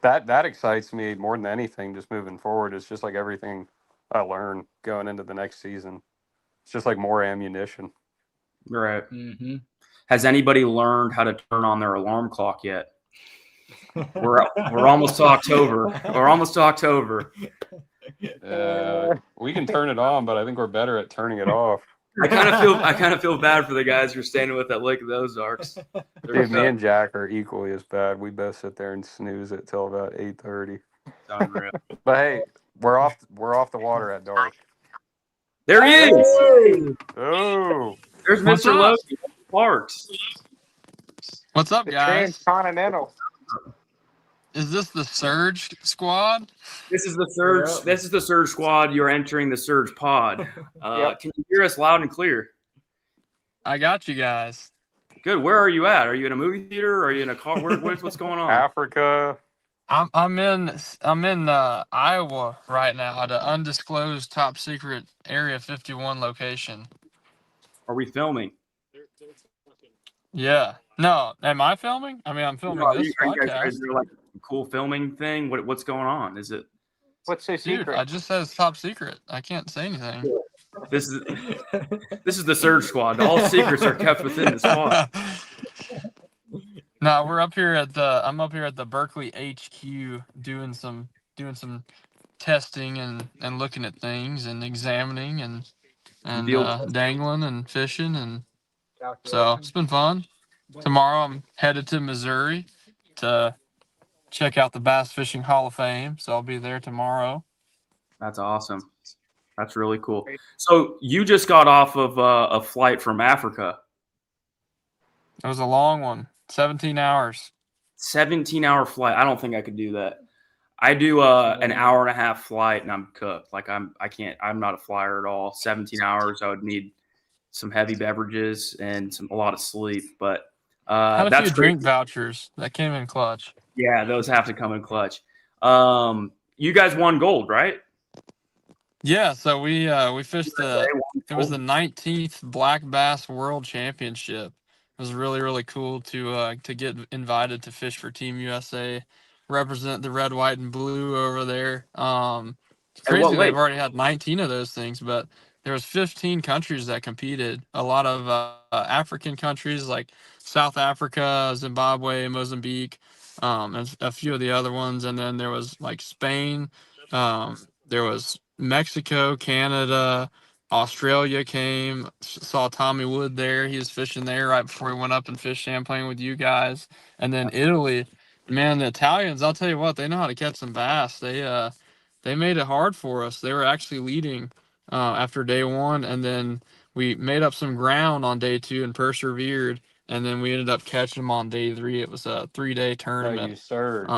that excites me more than anything just moving forward. It's just everything I learn going into the next season. It's just more ammunition. Right. Has anybody learned how to turn on their alarm clock yet? We're almost to October. We're almost to October. We can turn it on, but I think we're better at turning it off. I kind of feel bad for the guys you're standing with at Lake of the Ozarks. Dude, me and Jack are equally as bad. We both sit there and snooze it till about 8:30. But hey, we're off the water at dark. There he is. Oh, there's Mr. Logan Parks. What's up, guys? Transcontinental. Is this the Surge squad? This is the Surge. Yep. This is the Surge squad. You're entering the Surge pod. Can you hear us loud and clear? I got you guys. Good. Where are you at? Are you in a movie theater? Are you in a car? What's going on? Africa. I'm in Iowa right now at an undisclosed top secret Area 51 location. Are we filming? Yeah. No. Am I filming? I mean, I'm filming this podcast. Is there a cool filming thing? What's going on? Is it? What's so secret? Dude, I just said it's top secret. I can't say anything. This is the Surge squad. All secrets are kept within the squad. No, I'm up here at the Berkeley HQ doing some testing and looking at things and examining and dangling and fishing, and so it's been fun. Tomorrow I'm headed to Missouri to check out the Bass Fishing Hall of Fame, so I'll be there tomorrow. That's awesome. That's really cool. So you just got off of a flight from Africa. It was a long one, 17 hours. 17-hour flight. I don't think I could do that. I do an hour and a half flight and I'm cooked. Like I'm not a flyer at all. 17 hours, I would need some heavy beverages and a lot of sleep. But Had a that's few drink vouchers that came in clutch. Yeah, those have to come in clutch. You guys won gold, right? Yeah, so we fished it was the 19th Black Bass World Championship. It was really, really cool to get invited to fish for Team USA, represent the red, white, and blue over there. It's crazy they've already had 19 of those things, but there was 15 countries that competed. A lot of African countries like South Africa, Zimbabwe, Mozambique, and a few of the other ones. And then there was like Spain. There was Mexico, Canada, Australia came. Saw Tommy Wood there. He was fishing there right before he went up and fished Champlain with you guys. And then Italy, man, the Italians, I'll tell you what, they know how to catch some bass. They made it hard for us. They were actually leading after day one, and then we made up some ground on day two and persevered. And then we ended up catching them on day three. It was a 3-day tournament. you surged.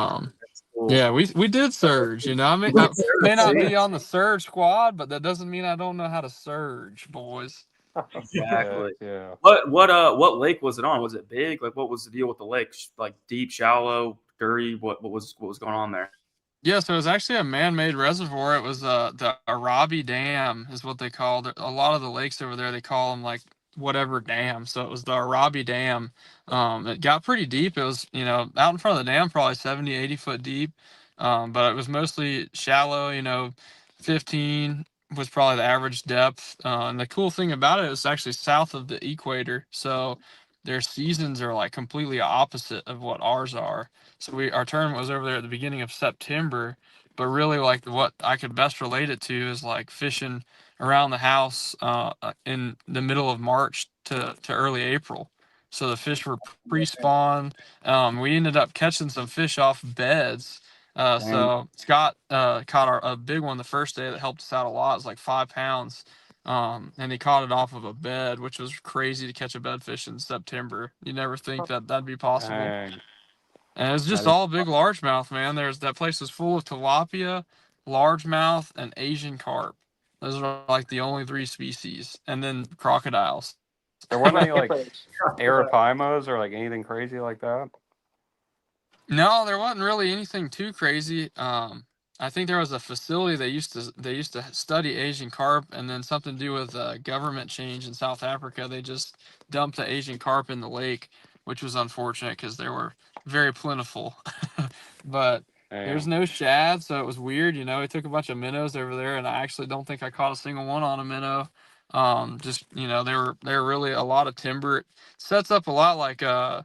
Yeah, we did surge. You know, I may not be on the surge squad, but that doesn't mean I don't know how to surge, boys. Exactly. Yeah. What lake was it on? Was it big? Like, what was the deal with the lake? Like deep, shallow, dirty? What was going on there? Yeah, so it was actually a man-made reservoir. It was the Arabi Dam is what they called it. A lot of the lakes over there, they call them like whatever dam. So it was the Arabi Dam. It got pretty deep. It was, out in front of the dam, probably 70, 80 foot deep. But it was mostly shallow, 15 was probably the average depth. And the cool thing about it is actually south of the equator. So their seasons are like completely opposite of what ours are. So our tournament was over there at the beginning of September, but really like what I could best relate it to is like fishing around the house in the middle of March to early April. So the fish were pre-spawn. We ended up catching some fish off beds. So Scott caught a big one the first day that helped us out a lot. It was like 5 pounds. And he caught it off of a bed, which was crazy to catch a bedfish in September. You never think that'd be possible. Dang. And it's just all big largemouth, man. That place was full of tilapia, largemouth, and Asian carp. Those are like the only 3 species, and then crocodiles. There wasn't any like arapimos or like anything crazy like that. No, there wasn't really anything too crazy. I think there was a facility they used to study Asian carp, and then something to do with government change in South Africa. They just dumped the Asian carp in the lake, which was unfortunate because they were very plentiful. But there's no shad, so it was weird. We took a bunch of minnows over there, and I actually don't think I caught a single one on a minnow. They were really a lot of timber. It sets up a lot like a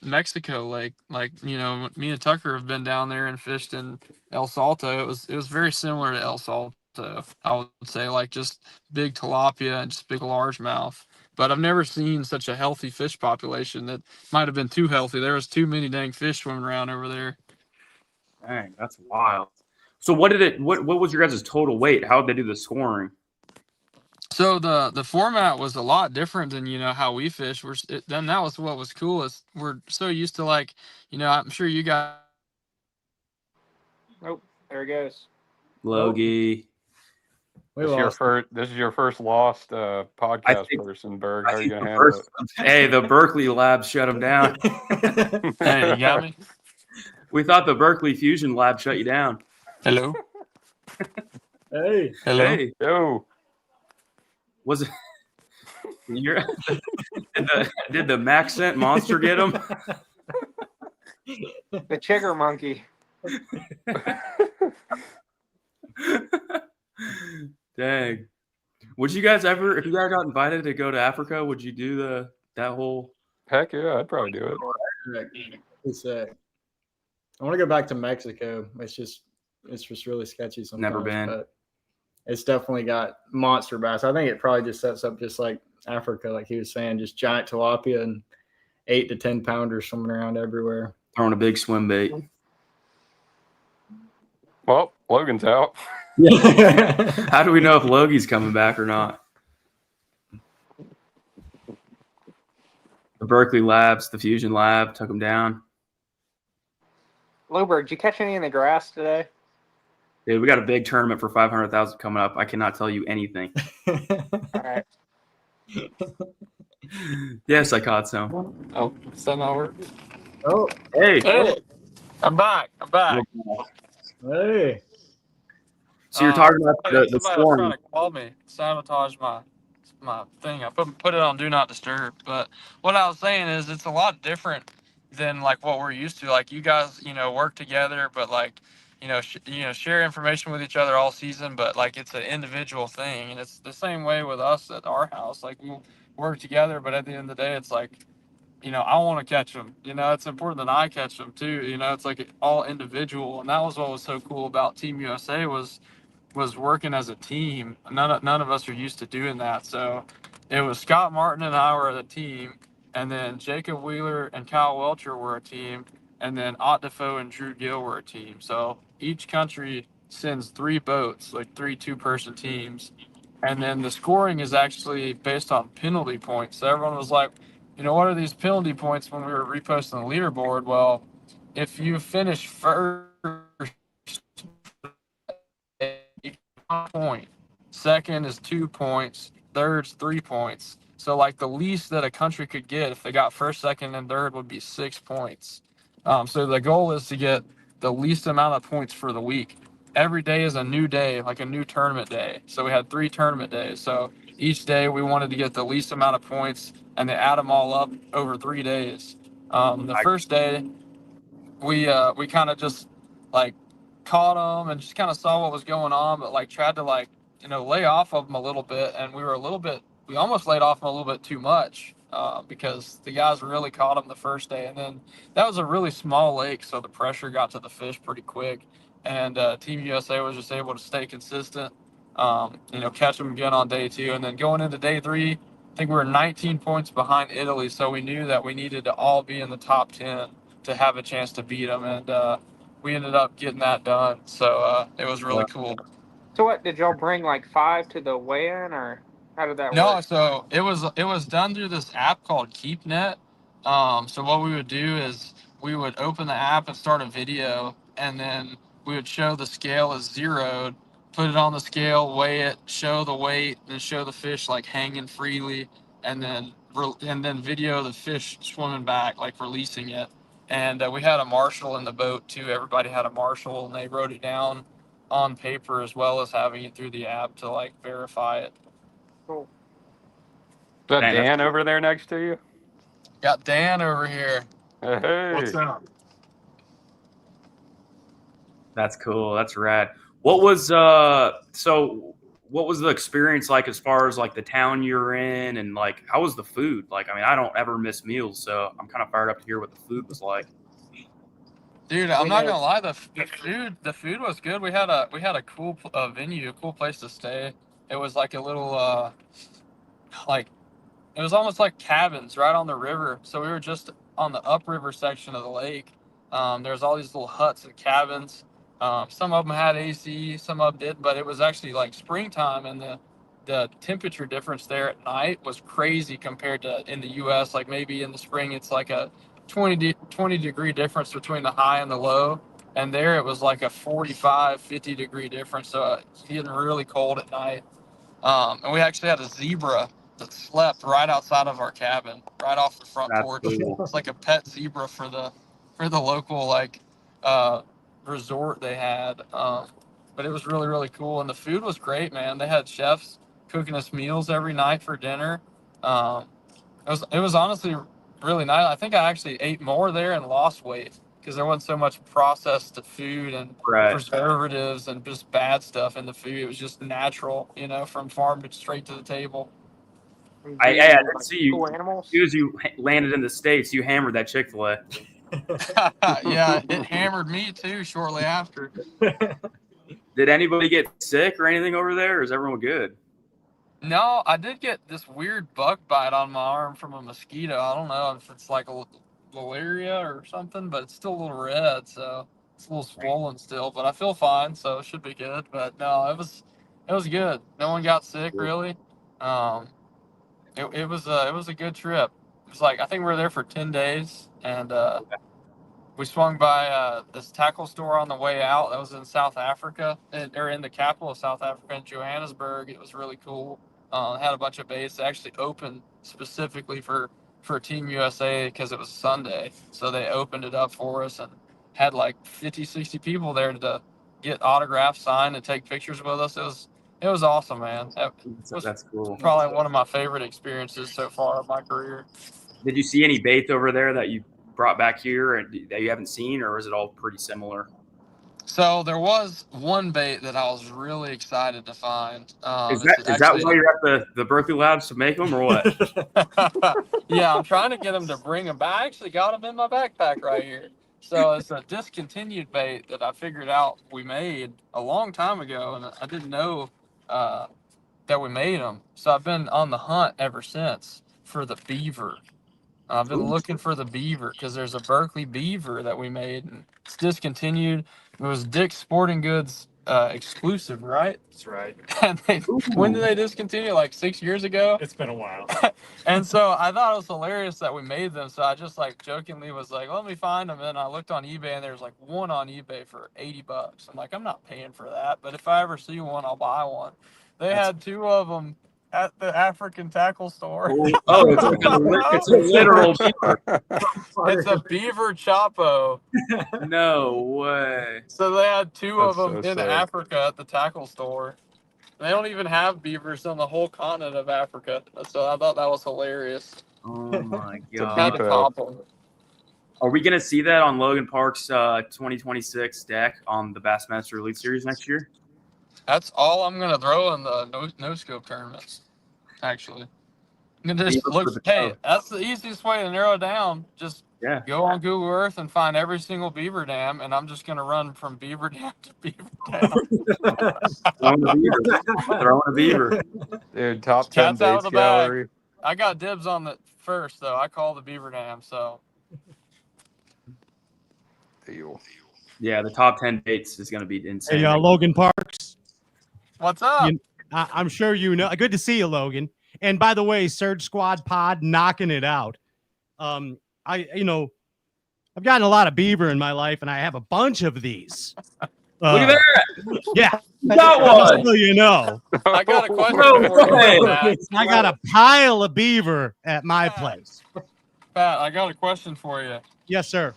Mexico lake. Like, me and Tucker have been down there and fished in El Salto. It was very similar to El Salto, I would say, like just big tilapia and just big largemouth. But I've never seen such a healthy fish population. That might have been too healthy. There was too many dang fish swimming around over there. Dang, that's wild. So what was your guys' total weight? How did they do the scoring? So the format was a lot different than how we fish. Then that was what was cool is we're so used to like I'm sure you guys. Oh, there he goes. Logie. This is your first lost podcast person, Berg. How are you gonna handle it? Hey, the Berkeley lab shut him down. Hey, you got me. We thought the Berkeley Fusion lab shut you down. Hello. Hey. Hello. Hey. Yo. Was it? Did the Maxent monster get him? The chigger monkey. Dang. Would you guys ever, if you guys got invited to go to Africa, would you do that whole? Heck yeah, I'd probably do it. It's I want to go back to Mexico. It's just really sketchy sometimes. Never been. But it's definitely got monster bass. I think it probably just sets up just like Africa, like he was saying, just giant tilapia and 8 to 10 pounders swimming around everywhere. Throwing a big swim bait. Well, Logan's out. Yeah. How do we know if Logie's coming back or not? The Berkeley labs, the Fusion lab, took him down. Loberg, did you catch any in the grass today? Dude, we got a big tournament for 500,000 coming up. I cannot tell you anything. All right. Yes, I caught some. Oh, somehow work. Oh, Hey. I'm back. hey. So you're talking about the somebody was trying scoring. to call me, sabotage my thing. I put it on do not disturb. But what I was saying is, it's a lot different than like what we're used to. Like you guys, work together, but like, share information with each other all season. But like it's an individual thing, and it's the same way with us at our house. Like we'll work together, but at the end of the day, it's like, I want to catch them. It's important that I catch them too. It's like all individual, and that was what was so cool about Team USA was working as a team. None of us are used to doing that. So it was Scott Martin and I were the team, and then Jacob Wheeler and Kyle Welcher were a team, and then Ott Defoe and Drew Gill were a team. So each country sends 3 boats, like 3 two-person teams, and then the scoring is actually based on penalty points. So everyone was like, what are these penalty points when we were reposting the leaderboard? Well, if you finish first, point. Second is 2 points. Third's 3 points. So like the least that a country could get if they got first, second, and third would be 6 points. So the goal is to get the least amount of points for the week. Every day is a new day, like a new tournament day. So we had 3 tournament days. So each day we wanted to get the least amount of points, and they add them all up over 3 days. The first day we kind of just like caught them and just kind of saw what was going on, but like tried to like lay off of them a little bit, and we almost laid off them a little bit too much because the guys really caught them the first day, and then that was a really small lake, so the pressure got to the fish pretty quick, and Team USA was just able to stay consistent, catch them again on day 2, and then going into day 3. I think we were 19 points behind Italy, so we knew that we needed to all be in the top 10 to have a chance to beat them, and we ended up getting that done. So it was really cool. So what, did y'all bring like 5 to the weigh-in, or how did that No, work? so it was done through this app called KeepNet. So what we would do is we would open the app and start a video, and then we would show the scale is zeroed, put it on the scale, weigh it, show the weight, and show the fish like hanging freely, and then video the fish swimming back, like releasing it. And we had a marshal in the boat too. Everybody had a marshal, and they wrote it down on paper as well as having it through the app to like verify it. Cool. Is that Dan over there next to you? Got Dan over here. Hey. What's up? That's cool. That's rad. What was what was the experience like as far as like the town you're in, and like how was the food? Like, I mean, I don't ever miss meals, so I'm kind of fired up to hear what the food was like. Dude, I'm not gonna lie, the food was good. We had a cool venue, a cool place to stay. It was like a little like it was almost like cabins right on the river. So we were just on the upriver section of the lake. There's all these little huts and cabins. Some of them had AC, some of them did, but it was actually like springtime, and the temperature difference there at night was crazy compared to in the U.S. Like maybe in the spring it's like a 20 degree difference between the high and the low, and there it was like a 50 degree difference. So it's getting really cold at night. And we actually had a zebra that slept right outside of our cabin, right off the front porch. Cool. It's like a pet zebra for the local like resort they had. But it was really, really cool, and the food was great, man. They had chefs cooking us meals every night for dinner. It was honestly really nice. I think I actually ate more there and lost weight because there wasn't so much processed food and preservatives and just bad stuff in the food. It was just natural, from farm to straight to the table. I didn't see you. Cool animals? As soon as you landed in the States, you hammered that Chick-fil-A. Yeah, it hammered me too shortly after. Did anybody get sick or anything over there, or is everyone good? No, I did get this weird bug bite on my arm from a mosquito. I don't know if it's like a malaria or something, but it's still a little red. So It's a little swollen still, but I feel fine, so it should be good. But no, it was good. No one got sick really. It was a good trip. It was like I think we were there for 10 days, and we swung by this tackle store on the way out. That was in South Africa, or in the capital of South Africa, in Johannesburg. It was really cool. Had a bunch of baits. They actually opened specifically for Team USA because it was Sunday. So they opened it up for us and had like 50, 60 people there to get autographs signed and take pictures with us. It was awesome, man. That's cool. Probably one of my favorite experiences so far of my career. Did you see any baits over there that you brought back here and that you haven't seen, or is it all pretty similar? So there was one bait that I was really excited to find. Is that why you're at the Berkeley Labs to make them, or what? Yeah, I'm trying to get them to bring them back. I actually got them in my backpack right here. So it's a discontinued bait that I figured out we made a long time ago, and I didn't know that we made them. So I've been on the hunt ever since for the beaver. I've been looking for the beaver because there's a Berkeley beaver that we made, and it's discontinued. It was Dick's Sporting Goods exclusive, right? That's right. And when did they discontinue? Like 6 years ago? It's been a while. And so I thought it was hilarious that we made them. So I just like jokingly was like, let me find them. And I looked on eBay, and there's like one on eBay for $80. I'm like, I'm not paying for that. But if I ever see one, I'll buy one. They had two of them at the African tackle store. Oh, it's a literal beaver. It's a beaver chapo. No way. So they had two of them so in sick. Africa at the tackle store. They don't even have beavers on the whole continent of Africa. So I thought that was hilarious. Oh my Had to god. pop them. Are we going to see that on Logan Park's 2026 deck on the Bassmaster Elite Series next year? That's all I'm gonna throw in the no scope tournaments. Actually, you can just look. Hey, that's the easiest way to narrow it down. Just go on Google Earth and find every single beaver dam, and I'm just gonna run from beaver dam to beaver dam. Throwing a beaver. Dude, top 10 Cat's out of baits the gallery. bag. I got dibs on the first though. I call the beaver dam. So Deal. Yeah, the top 10 baits is going to be insane. Hey, Logan Parks. What's up? I'm sure you know. Good to see you, Logan. And by the way, Surge Squad Pod knocking it out. I've gotten a lot of beaver in my life, and I have a bunch of these. Look at that. Yeah, you got one. So you know. I got a question for you. Pat. I got a pile of beaver at my place. Pat, I got a question for you. Yes, sir.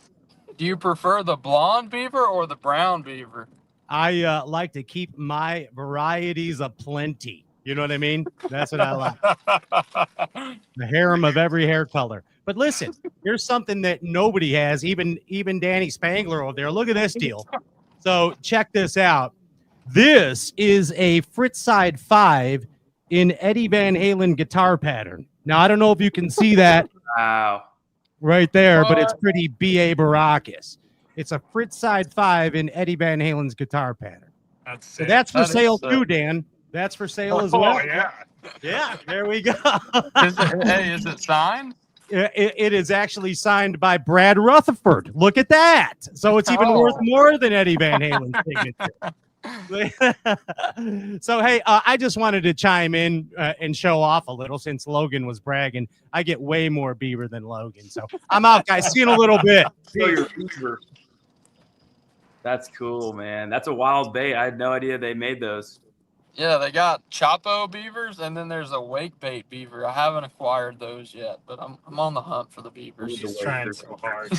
Do you prefer the blonde beaver or the brown beaver? I like to keep my varieties aplenty. You know what I mean? That's what I like. The harem of every hair color. But listen, here's something that nobody has, even Danny Spangler over there. Look at this deal. So check this out. This is a Fritzside 5 in Eddie Van Halen guitar pattern. Now, I don't know if you can see that. Wow. Right there, but it's pretty B.A. Baracus. It's a Fritzside 5 in Eddie Van Halen's guitar pattern. So that's for sale too, Dan. That's for sale as well. Oh, yeah. Yeah, there we go. Is it signed? It is actually signed by Brad Rutherford. Look at that. So it's even worth more than Eddie Van Halen's signature. So, hey, I just wanted to chime in and show off a little since Logan was bragging. I get way more beaver than Logan. So I'm out, guys. See you in a little bit. Show your beaver. That's cool, man. That's a wild bait. I had no idea they made those. Yeah, they got Chapo beavers, and then there's a wake bait beaver. I haven't acquired those yet, but I'm on the hunt for the beavers. He's trying so hard.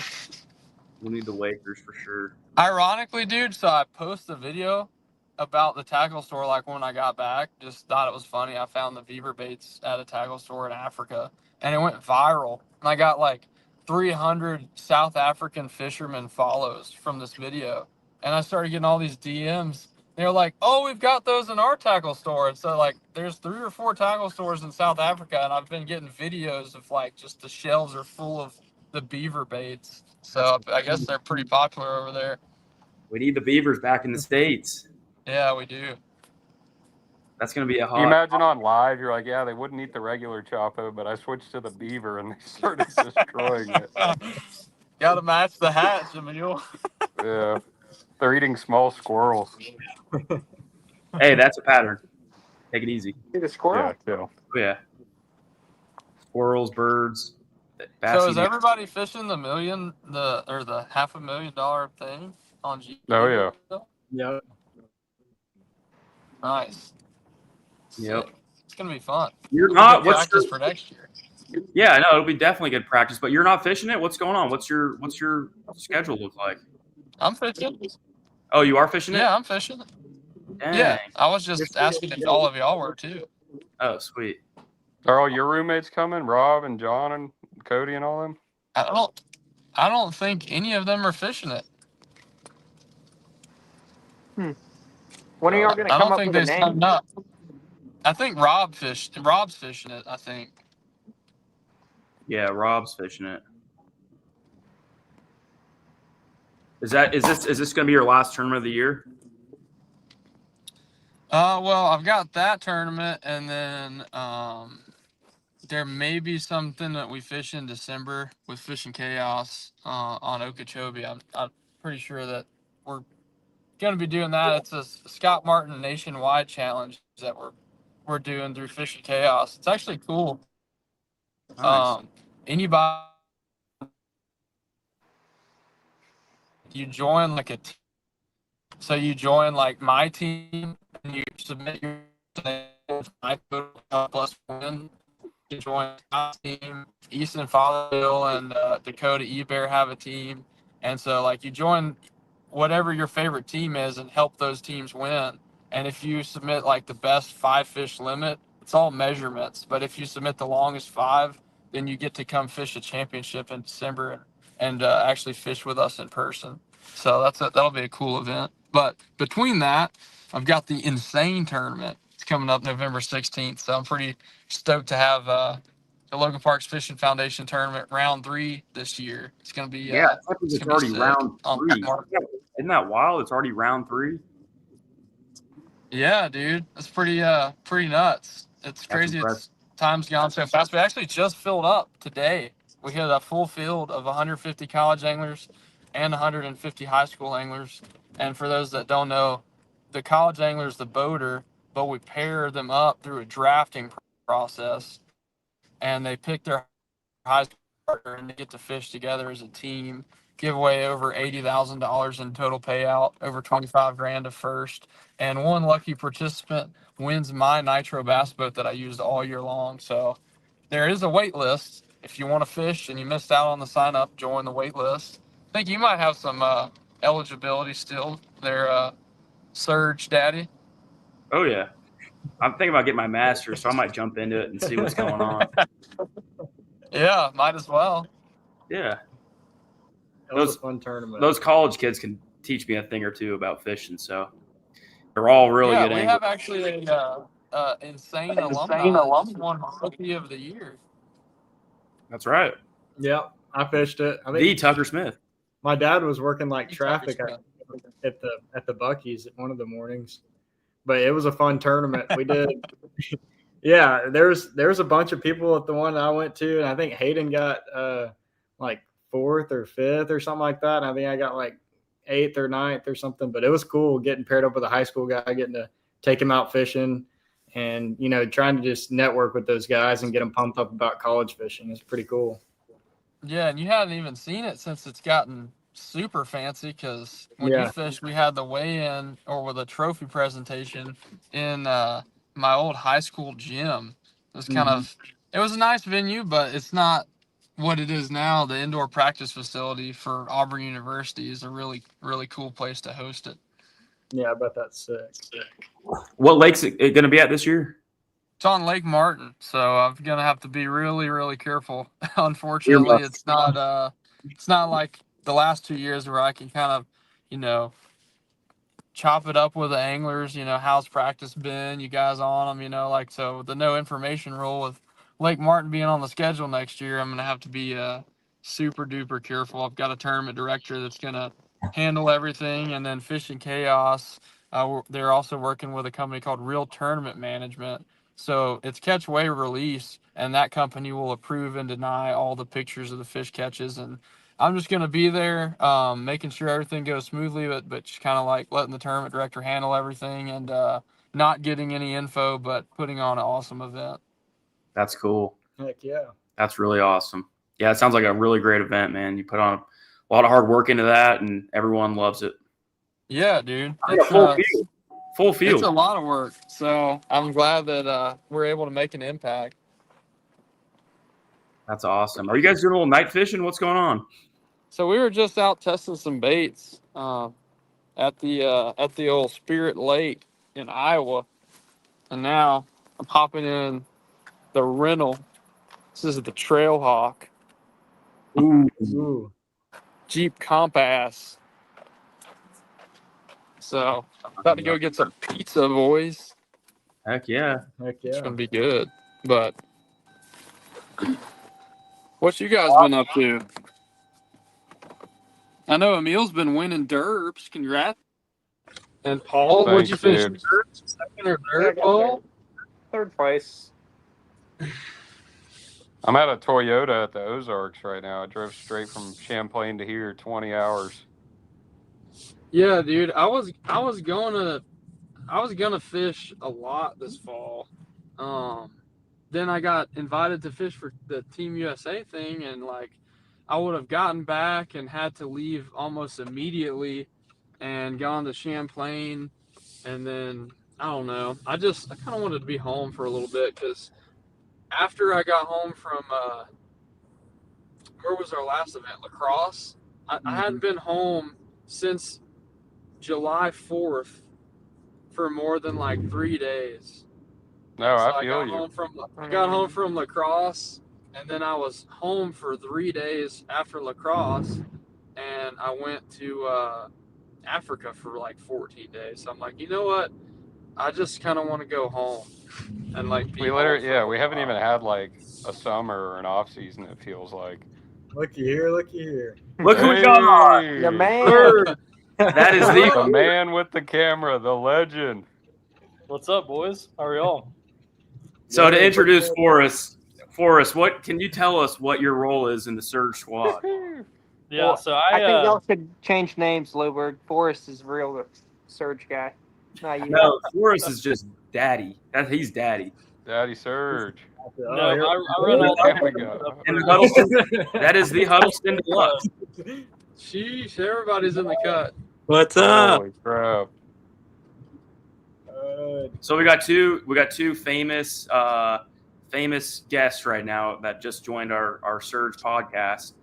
We'll need the wakers for sure. Ironically, dude, so I posted a video about the tackle store like when I got back. Just thought it was funny. I found the beaver baits at a tackle store in Africa, and it went viral. And I got like 300 South African fishermen follows from this video. And I started getting all these DMs. They're like, oh, we've got those in our tackle store. And so, like, there's 3 or 4 tackle stores in South Africa, and I've been getting videos of, like, just the shelves are full of the beaver baits. So I guess they're pretty popular over there. We need the beavers back in the States. Yeah, we do. That's going to be a hot. Can you imagine on live, you're like, yeah, they wouldn't eat the regular Chapo, but I switched to the beaver, and they started destroying it. Got to match the hatch, Emil. Yeah. They're eating small squirrels. Hey, that's a pattern. Take it easy. See the squirrel? Yeah, too. Oh, yeah. Squirrels, birds. bass So is eating- everybody fishing the $500,000 thing on G? Oh, yeah. Yep. Nice. Yep. Sick. It's gonna be fun. You're It'll be not. good What's practice your, for next year. Yeah, I know it'll be definitely good practice. But you're not fishing it. What's going on? What's your schedule look like? I'm fishing. Oh, you are fishing it? Yeah, I'm fishing. Dang. Yeah, I was just asking if all of y'all were too. Oh, sweet. Are all your roommates coming? Rob and John and Cody and all them? I don't think any of them are fishing it. When are y'all going to I come don't up think with a they name? signed up. I think Rob's fishing it, I think. Yeah, Rob's fishing it. Is this going to be your last tournament of the year? Well, I've got that tournament, and then there may be something that we fish in December with Fishing Chaos on Okeechobee. I'm pretty sure that we're going to be doing that. It's a Scott Martin nationwide challenge that we're doing through Fishing Chaos. It's actually cool. Nice. Anybody, you join like a team. So you join like my team and you submit your my total plus win. You join Scott's team. Easton Fothergill and Dakota Ebear have a team, and so like you join whatever your favorite team is and help those teams win. And if you submit like the best 5 fish limit, it's all measurements. But if you submit the longest 5, then you get to come fish a championship in December and actually fish with us in person. So that'll be a cool event. But between that, I've got the Insane tournament. It's coming up November 16th. So I'm pretty stoked to have the Logan Parks Fishing Foundation tournament round 3 this year. It's going to be Yeah, I think it's already sick. round 3. Isn't that wild? It's already round 3. Yeah, dude, it's pretty nuts. It's crazy. It's time's gone so fast. We actually just filled up today. We had a full field of 150 college anglers and 150 high school anglers. And for those that don't know, the college angler's the boater, but we pair them up through a drafting process, and they pick their high school partner and they get to fish together as a team. Give away over $80,000 in total payout, over 25 grand to first, and one lucky participant wins my nitro bass boat that I used all year long. So there is a wait list. If you want to fish and you missed out on the sign up, join the wait list. I think you might have some eligibility still there, Surge Daddy. Oh yeah, I'm thinking about getting my master's, so I might jump into it and see what's going on. Yeah, might as well. Yeah. That was a fun tournament. Those college kids can teach me a thing or two about fishing, so they're all really good we anglers. have actually a insane alumni just won Rookie of the Year. That's right. Yeah, I fished it. I think The Tucker Smith. My dad was working like traffic at the Buc-ee's at one of the mornings, but it was a fun tournament. We did. Yeah, there's a bunch of people at the one I went to, and I think Hayden got like 4th or 5th or something like that. And I think I got like 8th or 9th or something. But it was cool getting paired up with a high school guy, getting to take him out fishing, and trying to just network with those guys and get them pumped up about college fishing. It's pretty cool. Yeah, and you hadn't even seen it since it's gotten super fancy, because when you fished, we had the weigh-in or with a trophy presentation in my old high school gym. It was it was a nice venue, but it's not what it is now. The indoor practice facility for Auburn University is a really, really cool place to host it. Yeah, I bet that's sick. What lake's it going to be at this year? It's on Lake Martin, so I'm gonna have to be really, really careful. Unfortunately, it's not like the last 2 years where I can kind of, chop it up with the anglers. How's practice been? You guys on them? So the no information rule with Lake Martin being on the schedule next year, I'm gonna have to be super duper careful. I've got a tournament director that's gonna handle everything, and then Fishing Chaos. They're also working with a company called Real Tournament Management. So it's catch, weigh, release, and that company will approve and deny all the pictures of the fish catches and I'm just gonna be there, making sure everything goes smoothly, but just kind of like letting the tournament director handle everything and not getting any info, but putting on an awesome event. That's cool. Heck yeah. That's really awesome. Yeah, it sounds like a really great event, man. You put on a lot of hard work into that, and everyone loves it. Yeah, dude. It's full field. Full field. It's a lot of work, so I'm glad that we're able to make an impact. That's awesome. Are you guys doing a little night fishing? What's going on? So we were just out testing some baits at the old Spirit Lake in Iowa, and now I'm hopping in the rental. This is the Trailhawk. Ooh. Jeep Compass. So about to go get some pizza, boys. Heck yeah. Heck yeah. It's gonna be good. But what you guys been up to? I know Emil's been winning derbs. Congrats. And Paul, what'd you finish? dude. Second or third, Paul? Third place. I'm at a Toyota at the Ozarks right now. I drove straight from Champlain to here, 20 hours. Yeah, dude. I was gonna fish a lot this fall. Then I got invited to fish for the Team USA thing, and like I would have gotten back and had to leave almost immediately and gone to Champlain, and then I don't know. I kind of wanted to be home for a little bit because after I got home from where was our last event? La Crosse. I hadn't been home since July 4th for more than like 3 days. No, So I feel you. I got home from La Crosse, and then I was home for 3 days after La Crosse, and I went to Africa for like 14 days. So I'm like, you know what? I just kind of want to go home and like be We home literally, for yeah, a we while. haven't even had like a summer or an off season. It feels like. Looky here, looky here. Look who we got. Your man. Third. That is the man with the camera, the legend. What's up, boys? How are y'all? So to introduce Forrest, what can you tell us what your role is in the Surge Squad? Yeah, Well, so I think y'all should change names, Loberg. Forrest is real Surge guy. Not you. No, Forrest is just daddy. He's daddy. Daddy Surge. No, I run all There we go. In the Huddleston, that is the Huddleston Deluxe. Sheesh, everybody's in the cut. What's up? Holy crap. So we got two famous guests right now that just joined our Surge podcast.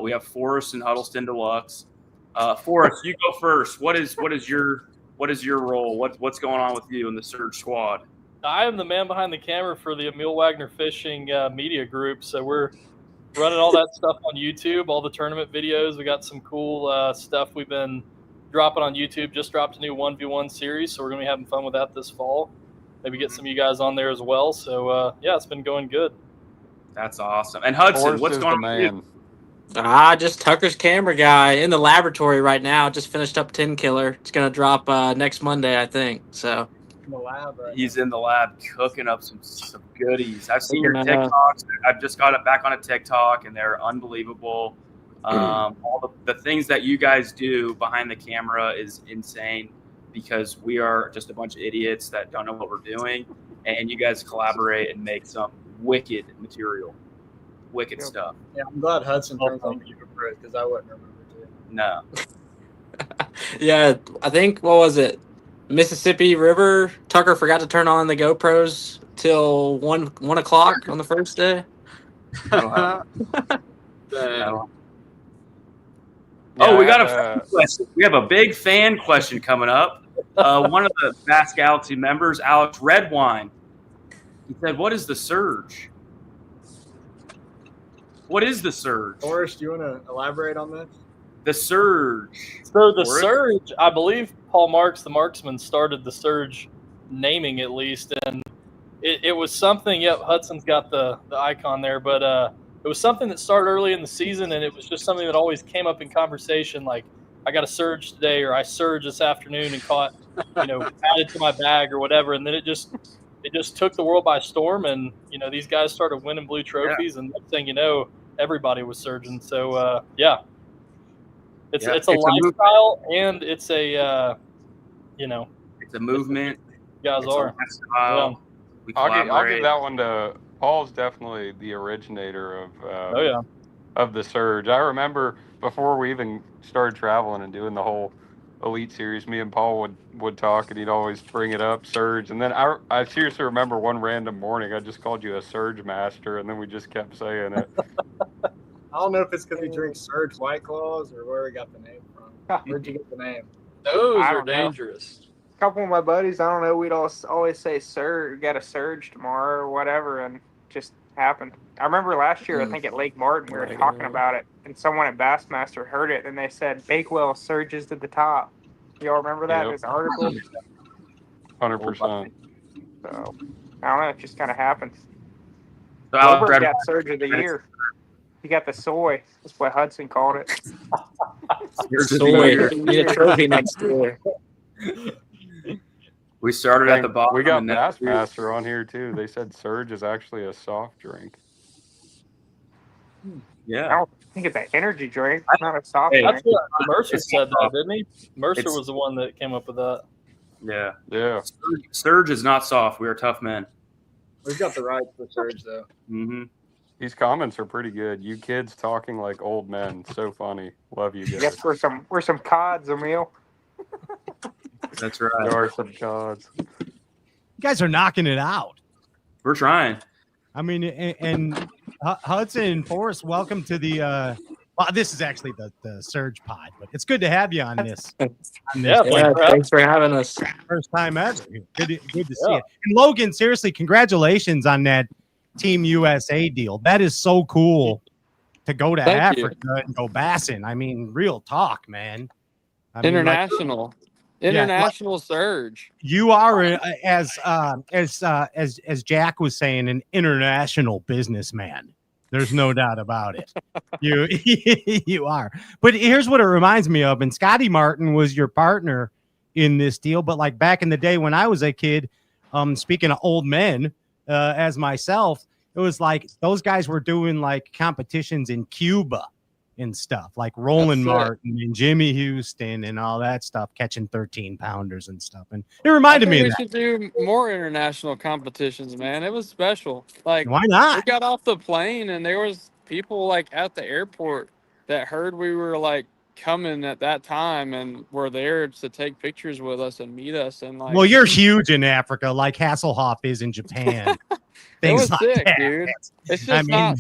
We have Forrest and Huddleston Deluxe. Forrest, you go first. What is your role? What's going on with you in the Surge Squad? I am the man behind the camera for the Emil Wagner Fishing media group. So we're running all that stuff on YouTube, all the tournament videos. We got some cool stuff we've been dropping on YouTube. Just dropped a new 1v1 series, so we're going to be having fun with that this fall. Maybe get some of you guys on there as well. So, yeah, it's been going good. That's awesome. And Hudson, Forrest what's is going the on man. with you? Just Tucker's camera guy in the laboratory right now. Just finished up 10 Killer. It's going to drop next Monday, I think. So In the lab right He's in the lab cooking up some goodies. I've seen your Yeah. TikToks. I've just got it back on a TikTok, and they're unbelievable. All the things that you guys do behind the camera is insane because we are just a bunch of idiots that don't know what we're doing, and you guys collaborate and make some wicked material, wicked stuff. Yeah, I'm glad Hudson turns on you for it because I wouldn't remember to. No. yeah, I think, what was it? Mississippi River. Tucker forgot to turn on the GoPros till 1 o'clock on the first day. Oh, we got a fan question. We have a big fan question coming up. One of the Bass Galaxy members, Alex Redwine, he said, "What is the Surge? What is the Surge?" Forrest, do you want to elaborate on this? The Surge. So the Forrest? Surge, I believe Paul Marks, the marksman, started the Surge naming at least, and it was something. Yep, Hudson's got the icon there, but it was something that started early in the season, and it was just something that always came up in conversation, like I got a Surge today, or I surged this afternoon and caught, added to my bag or whatever, and then it just took the world by storm, and these guys started winning blue trophies, and next thing you know, everybody was surging. So yeah, it's a It's a lifestyle and it's a it's a movement. You guys It's a are. lifestyle. We I'll give collaborate. that one to Paul's. Definitely the originator Oh, of the surge. I remember before we even started traveling and doing the whole Elite Series, me and Paul would talk, and he'd always bring it up, surge. And then I seriously remember one random morning I just called you a surge master, and then we just kept saying it. I don't know if it's because he drinks Surge White Claws or where he got the name from. Where'd you get the name? Those I are don't know. dangerous. A couple of my buddies, I don't know, we'd always say, "Sir, got a surge tomorrow," or whatever, and just happened. I remember last year, I think at Lake Martin, we were talking about it, and someone at Bassmaster heard it, and they said, "Bakewell surges to the top." Y'all remember that? Yep. This article? 100%. So, I don't know, it just kind of happened. So I'll Loberg got surge of the year. He got the soy. That's what Hudson called it. Soy. Need a trophy next year. We started at the bottom. We got and then- Bassmaster on here too. They said surge is actually a soft drink. I Yeah. don't think it's an energy drink, not a soft That's drink. what Mercer It's said, though, soft. didn't he? Mercer It's- was the one that came up with that. Yeah. Yeah. Surge is not soft. We are tough men. We've got the right for Surge, though. Mm-hmm. These comments are pretty good. You kids talking like old men. So funny. Love you guys. Yes, we're some cods, Emil. That's right. There are some gods. You guys are knocking it out. We're trying. I mean, and Hudson and Forrest, welcome to the. Well, this is actually the Surge Pod, but it's good to have you on this. Yeah, Thanks for having us. First time ever. Good to see it. And Logan, seriously, congratulations on that Team USA deal. That is so cool to go to Thank you. Africa and go bassing. I mean, real talk, man. I mean, International. International surge. You are as Jack was saying, an international businessman. There's no doubt about it. You are. But here's what it reminds me of. And Scotty Martin was your partner in this deal. But like back in the day when I was a kid, speaking of old men, as myself, it was like those guys were doing like competitions in Cuba and stuff, like Roland Martin and Jimmy Houston and all that stuff, catching 13-pounders and stuff. And it reminded me of We that. should do more international competitions, man. It was special. Like, Why not? We got off the plane and there was people like at the airport that heard we were like coming at that time and were there to take pictures with us and meet us. And like, Well, you're huge in Africa, like Hasselhoff is in Japan. it was like sick, that. dude. It's just I mean,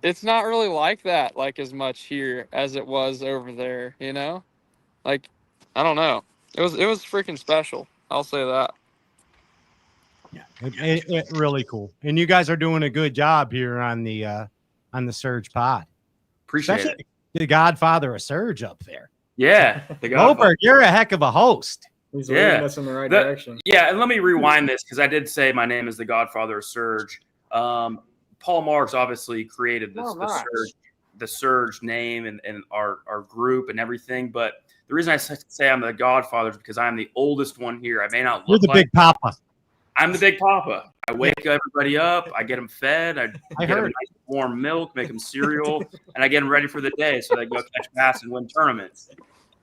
it's not really like that, like as much here as it was over there, you know? Like, I don't know. It was freaking special. I'll say that. Yeah, it really cool. And you guys are doing a good job here on the Surge Pod. Appreciate Especially it. the Godfather of Surge up there. Yeah. The Loberg, you're a heck of a host. He's leading us in the right direction. Yeah, and let me rewind this because I did say my name is the Godfather of Surge. Paul Marks obviously created this, the Surge name and our group and everything. But the reason I say I'm the Godfather is because I'm the oldest one here. I may not You're look the like big papa. I'm the big papa. I wake everybody up. I get them fed. I get them heard. nice warm milk, make them cereal, and I get them ready for the day so they go catch bass and win tournaments.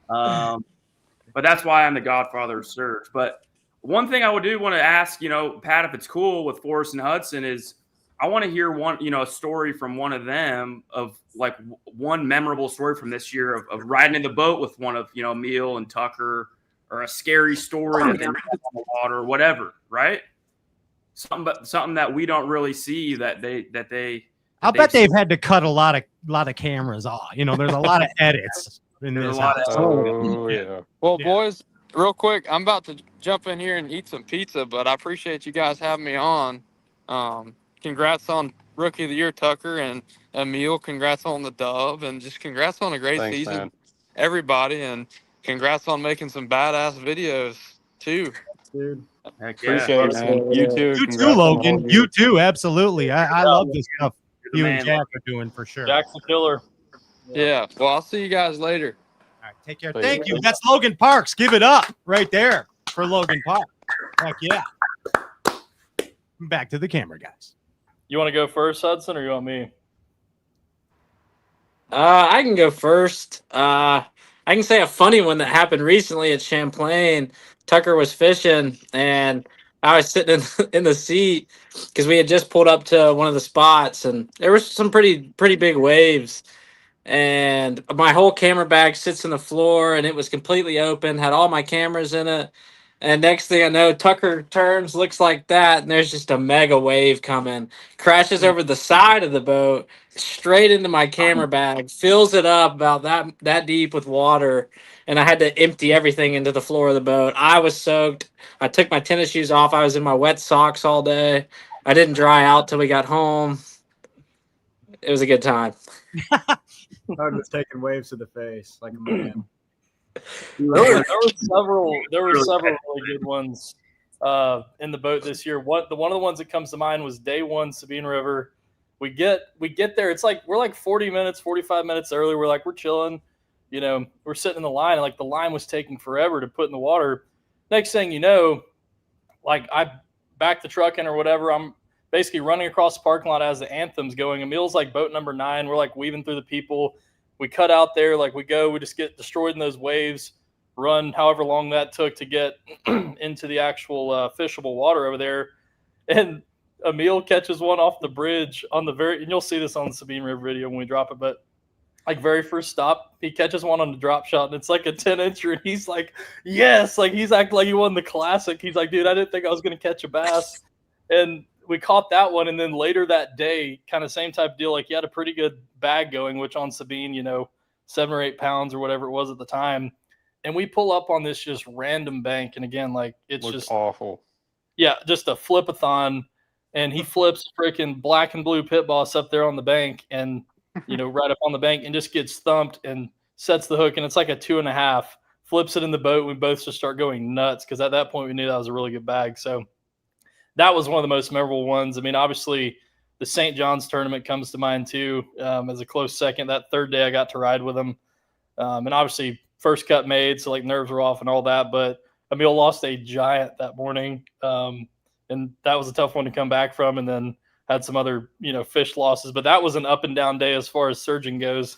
But that's why I'm the Godfather of Surge. But one thing I want to ask, Pat, if it's cool with Forrest and Hudson, is I want to hear a story from one of them of like one memorable story from this year of riding in the boat with one of, Emil and Tucker, or a scary story that they met on the water or whatever, right? Something that we don't really see that they. I'll bet they've had to cut a lot of cameras off. There's a lot of edits in this house. Oh, yeah. Well, boys, real quick, I'm about to jump in here and eat some pizza, but I appreciate you guys having me on. Congrats on Rookie of the Year, Tucker, and Emil. Congrats on the dub, and just congrats on a great season, man. Everybody, and congrats on making some badass videos too. Dude. Heck yeah. Appreciate it, man. You too. You too, Congrats on Logan. all You too, absolutely. I love this stuff the you man, and Jack are doing for sure. Jack's the killer. Yeah. Well, I'll see you guys later. All right, take care. Thank you. That's Logan Parks. Give it up right there for Logan Parks. Heck yeah. Back to the camera, guys. You want to go first, Hudson, or you want me? I can go first. I can say a funny one that happened recently at Champlain. Tucker was fishing, and I was sitting in the seat because we had just pulled up to one of the spots, and there was some pretty big waves. And my whole camera bag sits on the floor, and it was completely open, had all my cameras in it. And next thing I know, Tucker turns, looks like that, and there's just a mega wave coming, crashes over the side of the boat, straight into my camera bag, fills it up about that deep with water, and I had to empty everything into the floor of the boat. I was soaked. I took my tennis shoes off. I was in my wet socks all day. I didn't dry out till we got home. It was a good time. Doug was taking waves to the face like a man. There were several really good ones in the boat this year. One of the ones that comes to mind was day one, Sabine River. We get there. It's like we're like 45 minutes early. We're chilling. We're sitting in the line, and like the line was taking forever to put in the water. Next thing you know, like I back the truck in or whatever. I'm basically running across the parking lot as the anthem's going. Emil's like boat number 9. We're like weaving through the people. We cut out there, like we just get destroyed in those waves, run however long that took to get into the actual fishable water over there. And Emil catches one off the bridge on and you'll see this on the Sabine River video when we drop it, but like very first stop, he catches one on the drop shot, and it's like a 10-incher, and he's like, yes, like he's acting like he won the classic. He's like, dude, I didn't think I was going to catch a bass. And we caught that one, and then later that day, kind of same type of deal. Like he had a pretty good bag going, which on Sabine, 7 or 8 pounds or whatever it was at the time. And we pull up on this just random bank, and again, like it's Looks just awful. Yeah, just a flip-a-thon, and he flips freaking black and blue pit boss up there on the bank, and right up on the bank, and just gets thumped and sets the hook, and it's like a 2.5. Flips it in the boat. We both just start going nuts because at that point we knew that was a really good bag. So that was one of the most memorable ones. I mean, obviously, the St. John's tournament comes to mind too as a close second. That third day I got to ride with him. And obviously, first cut made, so like nerves were off and all that. But Emil lost a giant that morning. And that was a tough one to come back from. And then had some other, fish losses. But that was an up and down day as far as surging goes.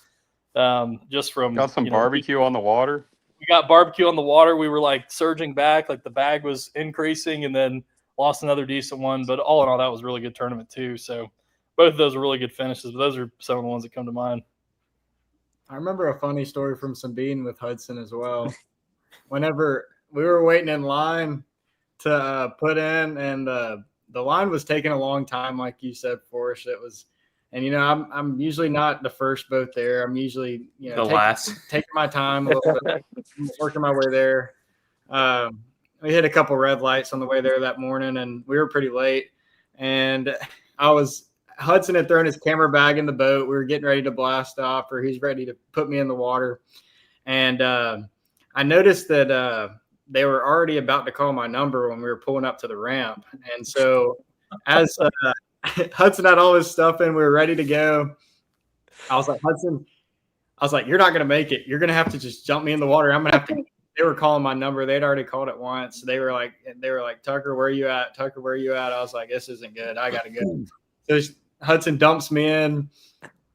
Just from Got some barbecue on the water. We got barbecue on the water. We were like surging back, like the bag was increasing, and then lost another decent one. But all in all, that was a really good tournament too. So both of those were really good finishes. But those are some of the ones that come to mind. I remember a funny story from Sabine with Hudson as well. Whenever we were waiting in line to put in, and the line was taking a long time, like you said, Forrest. It was, and I'm usually not the first boat there. I'm usually the last, taking my time a little bit, working my way there. We hit a couple red lights on the way there that morning, and we were pretty late. And Hudson had thrown his camera bag in the boat. We were getting ready to blast off, or he's ready to put me in the water. And I noticed that they were already about to call my number when we were pulling up to the ramp. And so as Hudson had all his stuff in, we were ready to go. I was like, Hudson, you're not going to make it. You're going to have to just jump me in the water. I'm going to have to. They were calling my number. They'd already called it once. They were like, Tucker, where are you at? Tucker, where are you at? I was like, this isn't good. I got to go. So Hudson dumps me in.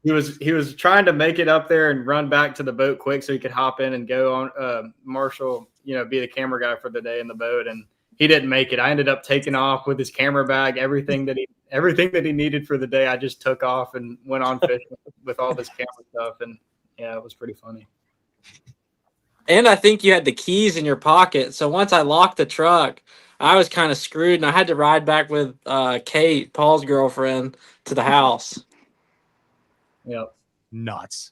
He was trying to make it up there and run back to the boat quick so he could hop in and go on. Marshall, be the camera guy for the day in the boat, and he didn't make it. I ended up taking off with his camera bag, everything that he needed for the day. I just took off and went on fishing with all this camera stuff, and yeah, it was pretty funny. And I think you had the keys in your pocket. So once I locked the truck, I was kind of screwed, and I had to ride back with Kate, Paul's girlfriend, to the house. Yep. Nuts.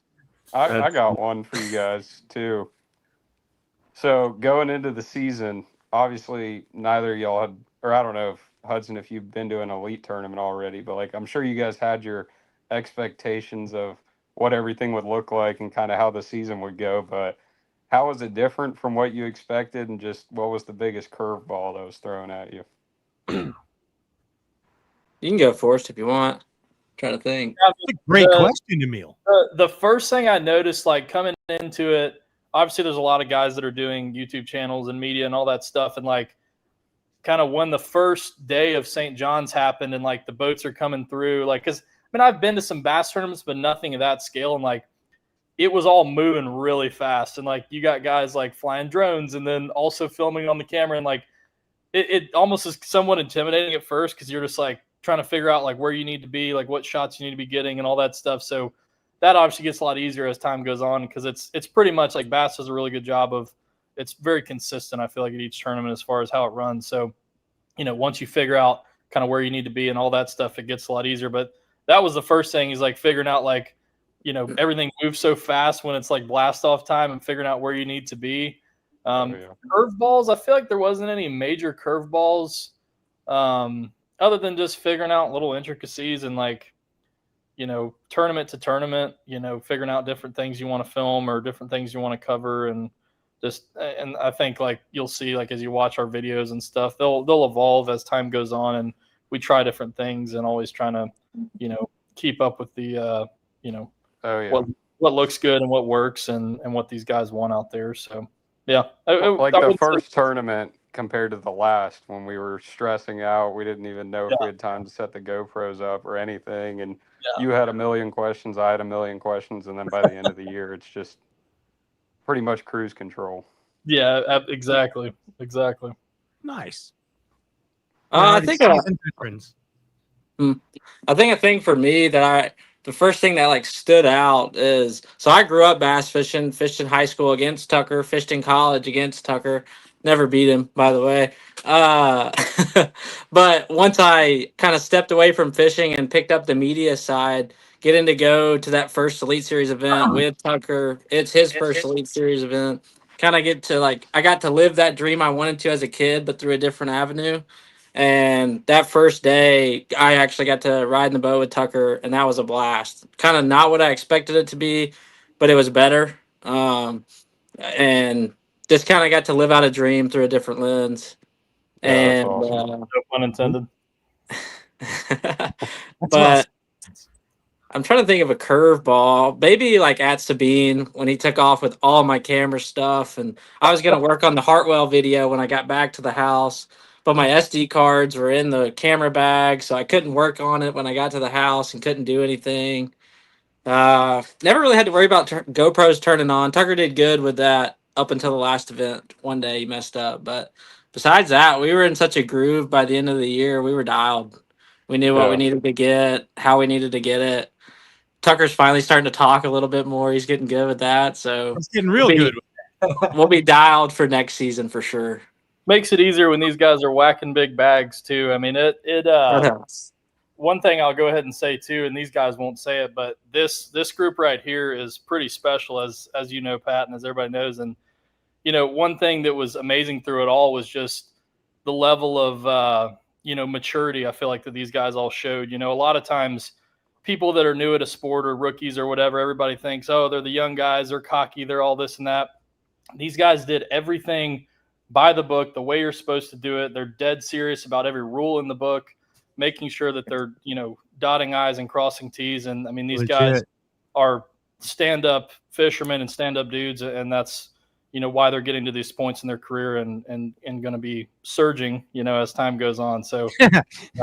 I got one for you guys too. So going into the season, obviously neither of y'all had, or I don't know if Hudson, if you've been to an elite tournament already, but like I'm sure you guys had your expectations of what everything would look like and kind of how the season would go. But how was it different from what you expected, and just what was the biggest curveball that was thrown at you? You can go first if you want. I'm trying to think. That's a great question, Emil. The first thing I noticed, like coming into it, obviously there's a lot of guys that are doing YouTube channels and media and all that stuff. And like kind of when the first day of St. John's happened and like the boats are coming through, like, cause I mean, I've been to some bass tournaments, but nothing of that scale. And like it was all moving really fast. And like, you got guys like flying drones and then also filming on the camera. And like, it almost is somewhat intimidating at first, because you're just like trying to figure out like where you need to be, like what shots you need to be getting and all that stuff. So that obviously gets a lot easier as time goes on, because it's pretty much like Bass does a really good job of, it's very consistent, I feel like, at each tournament as far as how it runs. So, once you figure out kind of where you need to be and all that stuff, it gets a lot easier. But that was the first thing, is like figuring out like, everything moves so fast when it's like blast off time, and figuring out where you need to be. Curveballs, I feel like there wasn't any major curveballs, other than just figuring out little intricacies and like, tournament to tournament, figuring out different things you want to film or different things you want to cover. And I think like you'll see, like as you watch our videos and stuff, they'll evolve as time goes on, and we try different things and always trying to, keep up with the, what looks good and what works and what these guys want out there. So yeah, like the first tournament compared to the last, when we were stressing out, we didn't even know if we had time to set the GoPros up or anything. And you had a million questions, I had a million questions, and then by the end of the year, it's just pretty much cruise control. Yeah, exactly. Nice. I think a thing for me that the first thing that like stood out is, so I grew up bass fishing, fished in high school against Tucker, fished in college against Tucker. Never beat him, by the way. But once I kind of stepped away from fishing and picked up the media side, getting to go to that first Elite Series event with Tucker, it's his first Elite Series event. Kind of get to like, I got to live that dream I wanted to as a kid, but through a different avenue. And that first day, I actually got to ride in the boat with Tucker, and that was a blast. Kind of not what I expected it to be, but it was better. And just kind of got to live out a dream through a different lens. Yeah, and awesome. No pun intended. But I'm trying to think of a curveball. Maybe like at Sabine when he took off with all my camera stuff, and I was going to work on the Hartwell video when I got back to the house, but my SD cards were in the camera bag, so I couldn't work on it when I got to the house and couldn't do anything. Never really had to worry about GoPros turning on. Tucker did good with that up until the last event. One day he messed up, but besides that, we were in such a groove by the end of the year. We were dialed. We knew what we needed to get, how we needed to get it. Tucker's finally starting to talk a little bit more. He's getting good with that. So it's getting real good. We'll be dialed for next season for sure. Makes it easier when these guys are whacking big bags too. I mean, one thing I'll go ahead and say too, and these guys won't say it, but this group right here is pretty special, as you know, Pat, and as everybody knows. And one thing that was amazing through it all was just the level of maturity. I feel like that these guys all showed. A lot of times people that are new at a sport or rookies or whatever, everybody thinks, oh, they're the young guys, they're cocky, they're all this and that. These guys did everything by the book, the way you're supposed to do it. They're dead serious about every rule in the book, making sure that they're, dotting I's and crossing T's. And I mean, these guys are stand-up fishermen and stand-up dudes. And that's, why they're getting to these points in their career and going to be surging, as time goes on. So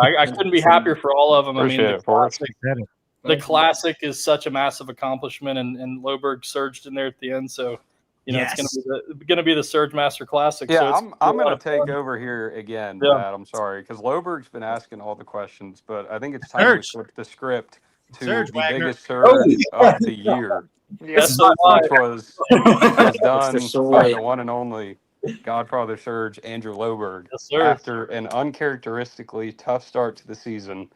I couldn't be happier for all of them. Appreciate I mean, the classic is such a massive accomplishment, and Loberg surged in there at the end. So, it's going to be the Surge Master Classic. Yeah, so I'm going to take over here again, Pat. I'm sorry, because Loberg's been asking all the questions, but I think it's time to flip the script to the Wagner. biggest surge of the year. Yes, Which was done by the one and only Godfather Surge, Andrew Loberg. Yes, sir. After an uncharacteristically tough start to the season,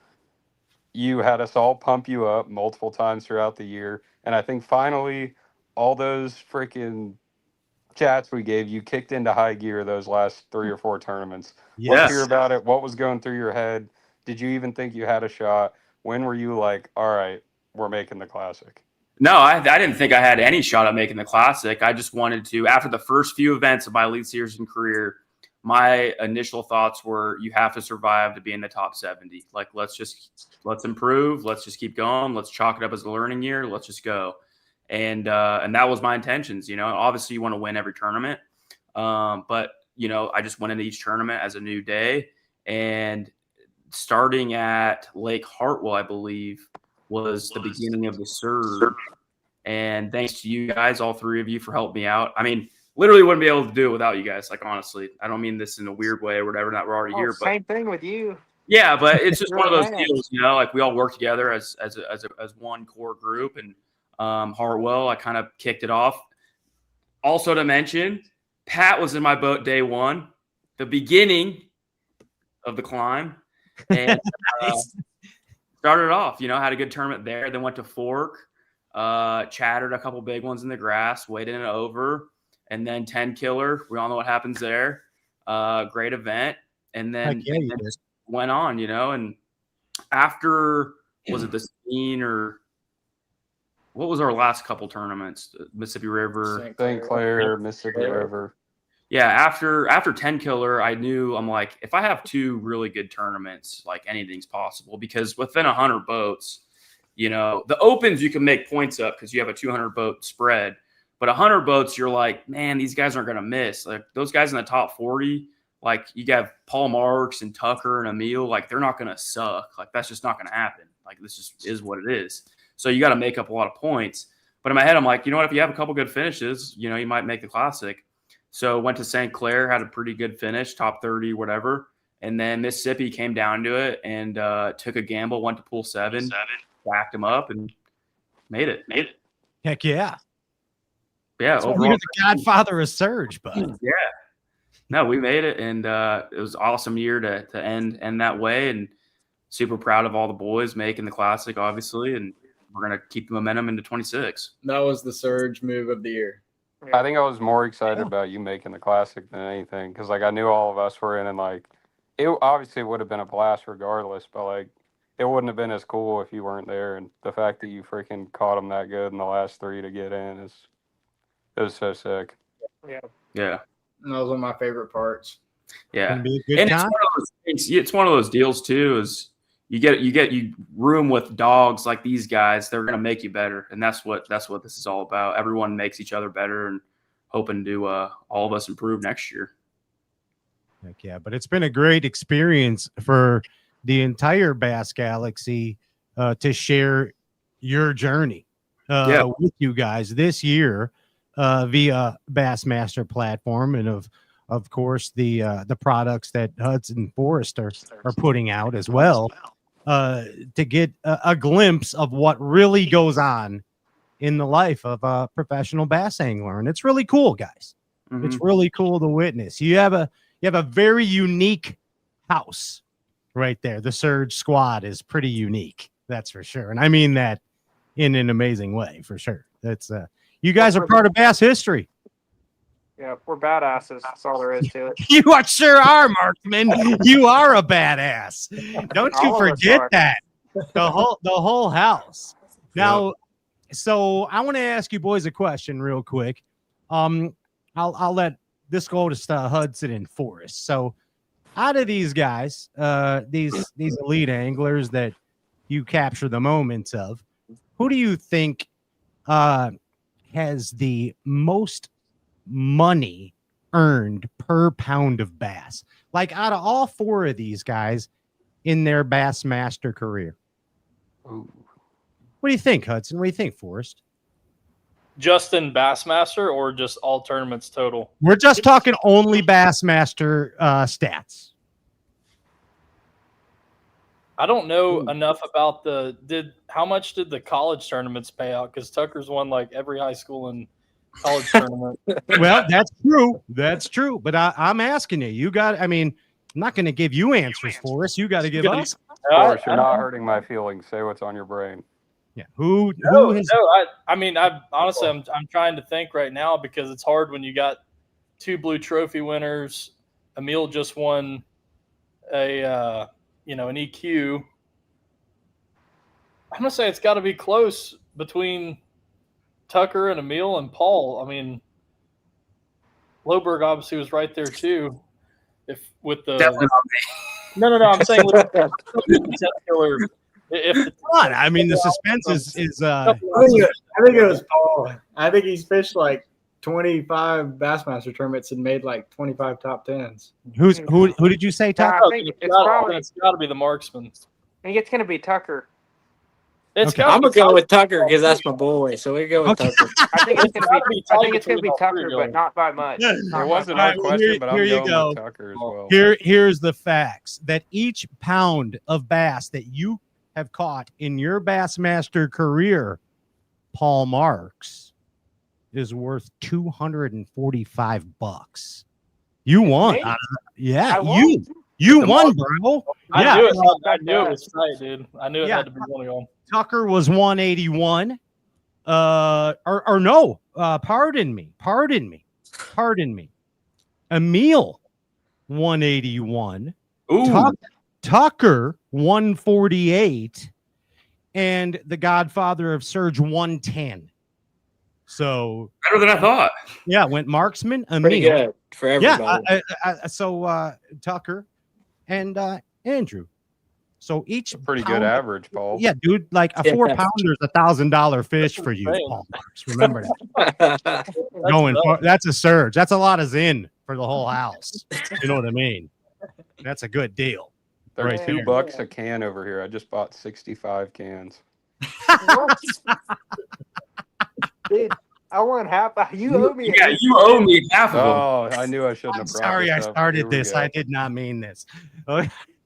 you had us all pump you up multiple times throughout the year. And I think finally all those freaking chats we gave you kicked into high gear those last 3 or 4 tournaments. Yes. Let's hear about it. What was going through your head? Did you even think you had a shot? When were you like, all right, we're making the Classic? No, I didn't think I had any shot at making the Classic. I just wanted to, after the first few events of my Elite Series and career, my initial thoughts were, you have to survive to be in the top 70. Like, let's improve. Let's just keep going. Let's chalk it up as a learning year. Let's just go. And that was my intentions. Obviously you want to win every tournament. But I just went into each tournament as a new day, and starting at Lake Hartwell, I believe, was the beginning of the surge. And thanks to you guys, all three of you, for helping me out. I mean, literally wouldn't be able to do it without you guys. Like, honestly, I don't mean this in a weird way or whatever. Not we're already here, but same thing with you. yeah, but it's just one of those Really deals, like we all work together as one core group. And Hartwell, I kind of kicked it off. Also to mention, Pat was in my boat day one, the beginning of the climb, and started off. Had a good tournament there. Then went to Fork, chattered a couple big ones in the grass, waded in it over, and then 10 killer. We all know what happens there. Great event, and then just went on. And after was it the Scene or what was our last couple tournaments? Mississippi River, St. Clair, Mississippi River. Yeah, after 10 killer, I knew, I'm like, if I have two really good tournaments, like anything's possible, because within 100 boats, the opens you can make points up because you have a 200 boat spread, but 100 boats, you're like, man, these guys aren't going to miss. Like those guys in the top 40, like you got Paul Marks and Tucker and Emil, like they're not going to suck. Like that's just not going to happen. Like this just is what it is. So you got to make up a lot of points. But in my head, I'm like, what? If you have a couple good finishes, you might make the classic. So went to St. Clair, had a pretty good finish, top 30, whatever. And then Mississippi came down to it and took a gamble, went to pool 7, backed him up, and made it. Heck yeah. Yeah. So overall, you're the godfather of Surge, bud. Yeah. No, we made it, and it was an awesome year to end that way, and super proud of all the boys making the classic, obviously, and we're going to keep the momentum into 26. That was the Surge move of the year. I think I was more excited about you making the classic than anything because, I knew all of us were in, and it obviously would have been a blast regardless, but it wouldn't have been as cool if you weren't there. And the fact that you freaking caught them that good in the last 3 to get in it was so sick. Yeah. And that was one of my favorite parts. Yeah, Gonna be a good and time. it's one of those deals too. Is you get room with dogs like these guys, they're gonna make you better, and that's what this is all about. Everyone makes each other better, and hoping to all of us improve next year. Heck yeah, but it's been a great experience for the entire Bass Galaxy to share your journey with you guys this year via Bassmaster platform, and of course the products that Hudson Forest are putting out as well, to get a glimpse of what really goes on in the life of a professional bass angler. And it's really cool, guys. Mm-hmm. It's really cool to witness. You have a very unique house right there. The Surge squad is pretty unique, that's for sure. And I mean that in an amazing way, for sure. That's you guys are part of bass history. Yeah, we're badasses. That's all there is to it. You sure are, Marksman. You are a badass. Don't you forget that. The whole house. Now, so I want to ask you boys a question real quick. I'll let this go to Hudson and Forrest. So, out of these guys, these elite anglers that you capture the moments of, who do you think has the most money earned per pound of bass? Like out of all 4 of these guys in their Bassmaster career. Ooh. What do you think, Hudson? What do you think, Forrest? Just in Bassmaster or just all tournaments total? We're just talking only Bassmaster stats. I don't know enough about how much did the college tournaments pay out? Because Tucker's won like every high school and college tournament. Well, that's true. That's true. But I'm asking you. I'm not going to give you answers for us. You got to give us. Forrest, you're not hurting my feelings. Say what's on your brain. Yeah. Who has? No, honestly, I'm trying to think right now because it's hard when you got 2 Blue Trophy winners. Emil just won an EQ. I'm gonna say it's got to be close between Tucker and Emil and Paul. I mean, Loberg obviously was right there too. If with the no, I'm saying with the killer. Come on, I mean the suspense is. I think it was Paul. I think he's fished like 25 Bassmaster tournaments and made like 25 top 10s. Who did you say, Tucker? I think it's got to be the Marksman. I think it's going to be Tucker. I'm gonna go with Tucker because that's my boy. So we go with Tucker. I think it's gonna be Tucker, but not by much. It wasn't our question, but I'm going with Tucker as well. Here's the facts that each pound of bass that you have caught in your Bassmaster career, Paul Marks, is worth $245. You won. Yeah, you won, bro. I knew it was tight, dude. I knew it had to be one of them. Tucker was 181. No, pardon me. Emil 181. Tucker 148, and the Godfather of Surge 110. So better than I thought. Yeah, went marksman. Emil. Pretty good for everybody. Yeah. So Tucker and Andrew. So each pretty good average, Paul. Yeah, dude. Like a 4-pounder is $1,000 fish for you, Paul Marks. Remember that. That's a surge. That's a lot of zin for the whole house. You know what I mean? That's a good deal. They're Right $2 a can over here. I just bought 65 cans. Dude, I want half. You owe me. Yeah, you owe me half of them. Oh, I knew I shouldn't have brought Sorry, I this up. started this. I did not mean this.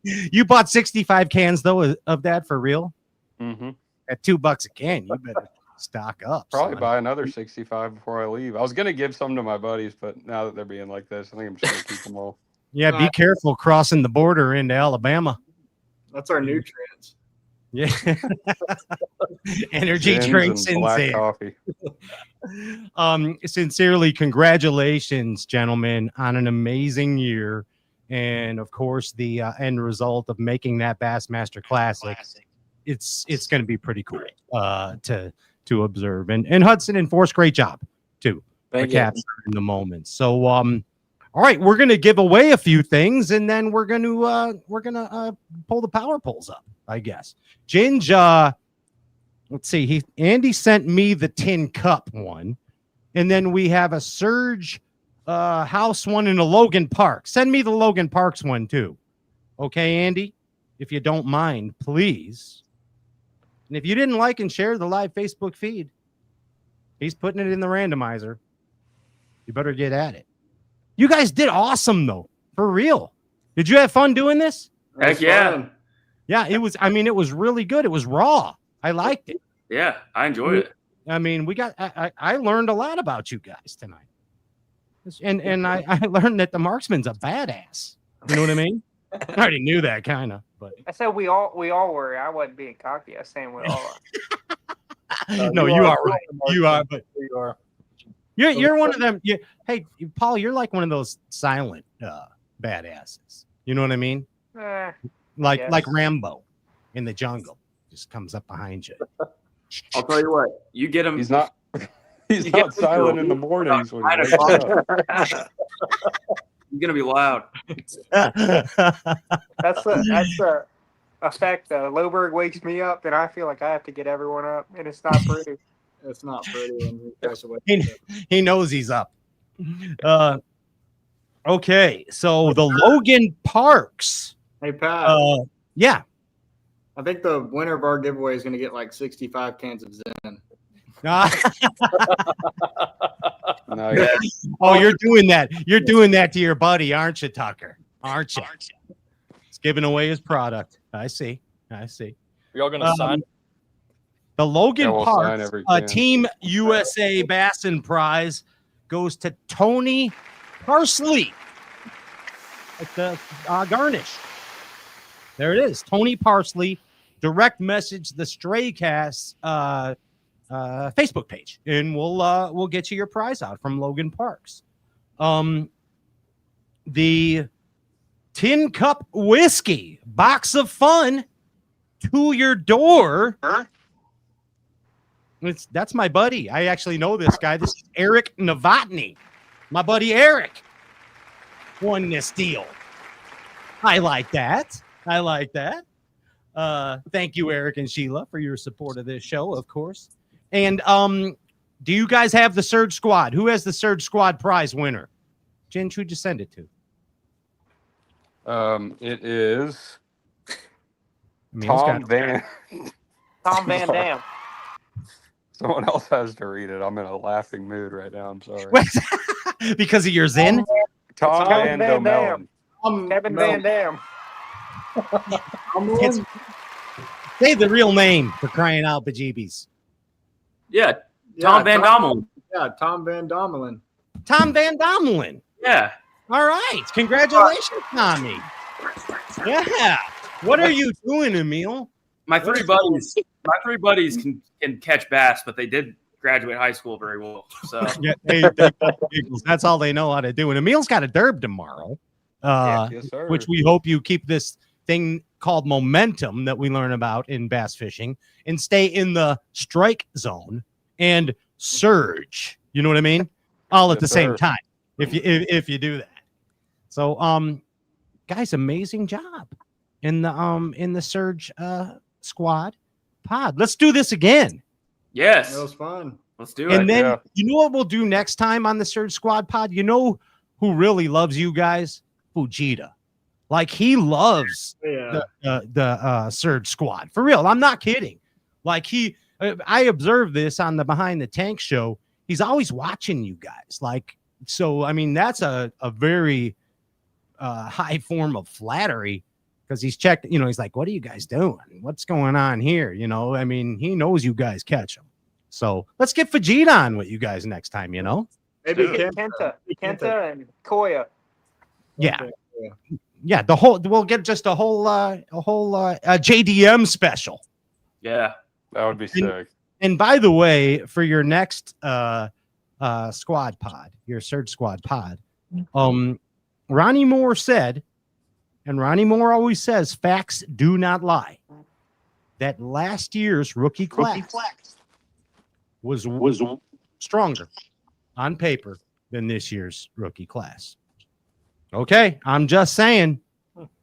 You bought 65 cans though of that for real? Mm-hmm. At $2 a can, you better stock up. Probably son. buy another 65 before I leave. I was gonna give some to my buddies, but now that they're being like this, I think I'm just gonna keep them all. Yeah, be careful crossing the border into Alabama. That's our nutrients. Yeah. Energy Gins drinks and and black coffee. Sincerely, congratulations, gentlemen, on an amazing year. And of course, the end result of making that Bassmaster Classic. It's going to be pretty cool to observe. And Hudson and Force, great job too. Thank you. Capturing the moment. So all right, we're going to give away a few things, and then we're going to pull the power poles up, I guess. Ginge, let's see. Andy sent me the tin cup one, and then we have a Surge house one and a Logan Park. Send me the Logan Parks one too, okay, Andy? If you don't mind, please. And if you didn't like and share the live Facebook feed, he's putting it in the randomizer. You better get at it. You guys did awesome, though. For real. Did you have fun doing this? Heck yeah. Yeah, it was. I mean, it was really good. It was raw. I liked it. Yeah, I enjoyed it. I mean, I learned a lot about you guys tonight. And I learned that the marksman's a badass. You know what I mean? I already knew that kind of, but I said we all were. I wasn't being cocky. I was saying we all are. no, you are right. You are, but you are. You're one of them. Hey, Paul, you're like one of those silent badasses. You know what I mean? Like Rambo in the jungle, just comes up behind you. I'll tell you what. You get him. He's not. He's not silent in the mornings when he wakes up. You're gonna be loud. That's the effect. Loberg wakes me up, and I feel like I have to get everyone up, and it's not pretty. It's not pretty when he goes away. He knows he's up. Okay, so the Logan Parks. Hey, Pat. Yeah. I think the winner of our giveaway is going to get like 65 cans of Zen. Oh, you're doing that. You're doing that to your buddy, aren't you, Tucker? Aren't you? He's giving away his product. I see. Are y'all going to sign? The Logan we'll Parks sign Team USA Bassin Prize goes to Tony Parsley at the garnish. There it is. Tony Parsley. Direct message the Stray Cast Facebook page, and we'll get you your prize out from Logan Parks. The Tin Cup Whiskey Box of Fun to your door. That's my buddy. I actually know this guy. This is Eric Novotny. My buddy Eric won this deal. I like that. Thank you, Eric and Sheila, for your support of this show, of course. And do you guys have the Surge Squad? Who has the Surge Squad prize winner? Jen, who'd you send it to? It is Tom Van. Tom Van Dam. Someone else has to read it. I'm in a laughing mood right now. I'm sorry. Because of your Zen? Tom Van Dam. Kevin Van Dam. Say the real name for crying out, bejeebies. Yeah, Tom Van Domelin. Yeah, Tom Van Domelin. Tom Van Domelin. Yeah. All right. Congratulations, Tommy. Yeah. What are you doing, Emil? My three buddies can catch bass, but they did graduate high school very well. So Yeah, that's all they know how to do. And Emil's got a derb tomorrow, Yes, sir. which we hope you keep this thing called momentum that we learn about in bass fishing and stay in the strike zone and surge. You know what I mean? All at the same time. If you do that. So guys, amazing job in the surge squad pod. Let's do this again. Yes. That was fun. Let's do it. And then you know what we'll do next time on the Surge Squad pod? You know who really loves you guys? Fujita. Like he loves the Surge Squad. For real. I'm not kidding. Like I observed this on the Behind the Tank show. He's always watching you guys. Like, so, I mean, that's a very high form of flattery because he's checked, you know, he's like, what are you guys doing? What's going on here? You know, I mean, he knows you guys catch him. So let's get Fujita on with you guys next time, you know? Maybe Kenta and Koya. Yeah. Yeah. We'll get just a whole JDM special. Yeah. That would be sick. And by the way, for your next squad pod, your Surge Squad pod, Ronnie Moore said, and Ronnie Moore always says, facts do not lie, that last year's rookie class was stronger on paper than this year's rookie class. Okay, I'm just saying,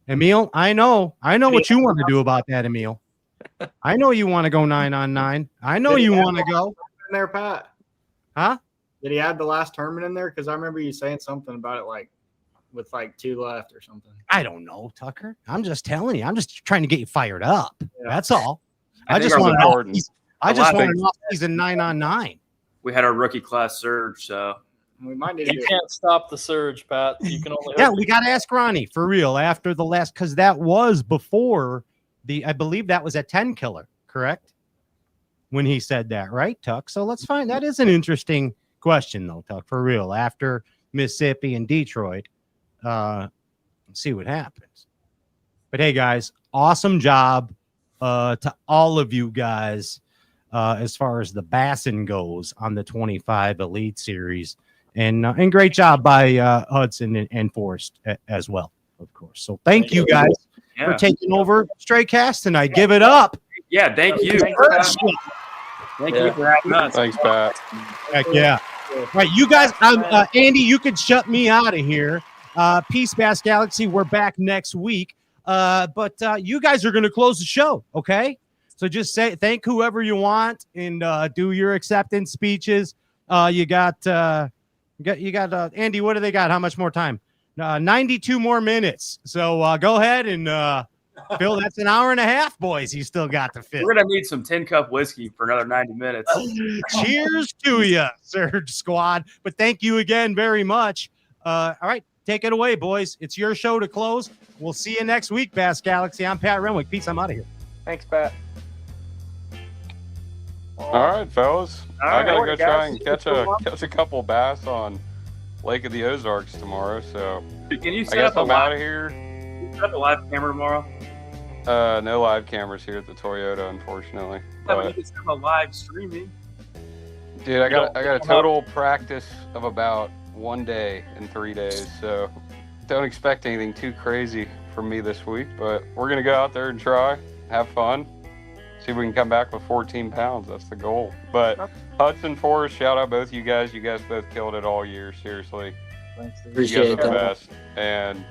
Emil, I know what you want to do about that, Emil. I know you want to go 9-on-9. I know you want to go. In there, Pat. Huh? Did he add the last tournament in there? Because I remember you saying something about it, like with like 2 left or something. I don't know, Tucker. I'm just telling you. I'm just trying to get you fired up. Yeah. That's all. I I think just our want Jordan- an off-season 9-on-9. We had our rookie class surge, so we might need to You can't stop the surge, Pat. You can only Yeah, we got to ask Ronnie for real after the last, because that was before I believe that was a 10 killer, correct? When he said that, right, Tuck? So let's find, that is an interesting question, though, Tuck, for real. After Mississippi and Detroit, see what happens. But hey, guys, awesome job to all of you guys as far as the Bassin goes on the 25 Elite Series. And great job by Hudson and Forrest as well, of course. So thank you guys for taking over Stray Cast tonight. Give it up. Yeah, thank you. Thank you for having us. Thanks, Pat. Heck yeah. Right, you guys, Andy, you could shut me out of here. Peace, Bass Galaxy. We're back next week. But you guys are going to close the show, okay? So just say thank whoever you want and do your acceptance speeches. You got Andy, what do they got? How much more time? 92 more minutes. So go ahead and Phil, that's an hour and a half, boys. You still got to fill. We're gonna need some 10-cup whiskey for another 90 minutes. Cheers to you, Surge Squad. But thank you again very much. All right, take it away, boys. It's your show to close. We'll see you next week, Bass Galaxy. I'm Pat Renwick. Peace. I'm out of here. Thanks, Pat. All right, fellas. All I gotta right, go try guys. and catch a couple bass on Lake of the Ozarks tomorrow. So Can you I set guess up a I'm out live, of here. set up a live camera tomorrow? No live cameras here at the Toyota, unfortunately. Yeah, but you But can set up a live streaming. dude, I got a total practice of about 1 day in 3 days. So don't expect anything too crazy from me this week. But we're gonna go out there and try, have fun. See if we can come back with 14 pounds. That's the goal. But Hudson, Forrest, shout out both you guys. You guys both killed it all year. Seriously. Thanks, Appreciate you guys are the that. best. And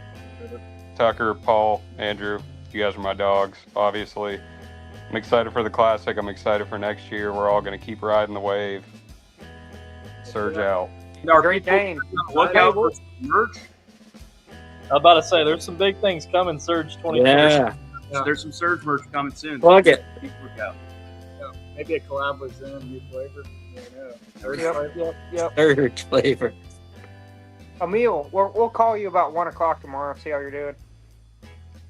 Tucker, Paul, Andrew, you guys are my dogs, obviously. I'm excited for the Classic. I'm excited for next year. We're all going to keep riding the wave. Surge out. Great game. Look out for merch. I'm about to say there's some big things coming. Surge 2020. Yeah. There's some surge merch coming soon. Plug it. Look out. Maybe a collab with Zen, new flavor. Yeah, no. Yep. Third flavor. Emil, we'll call you about 1 o'clock tomorrow. See how you're doing.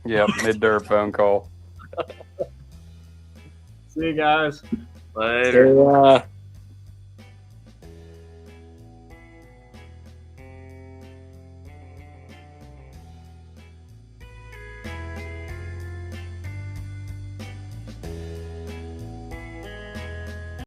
Yep, mid-dirt phone call. See you guys. Later. So,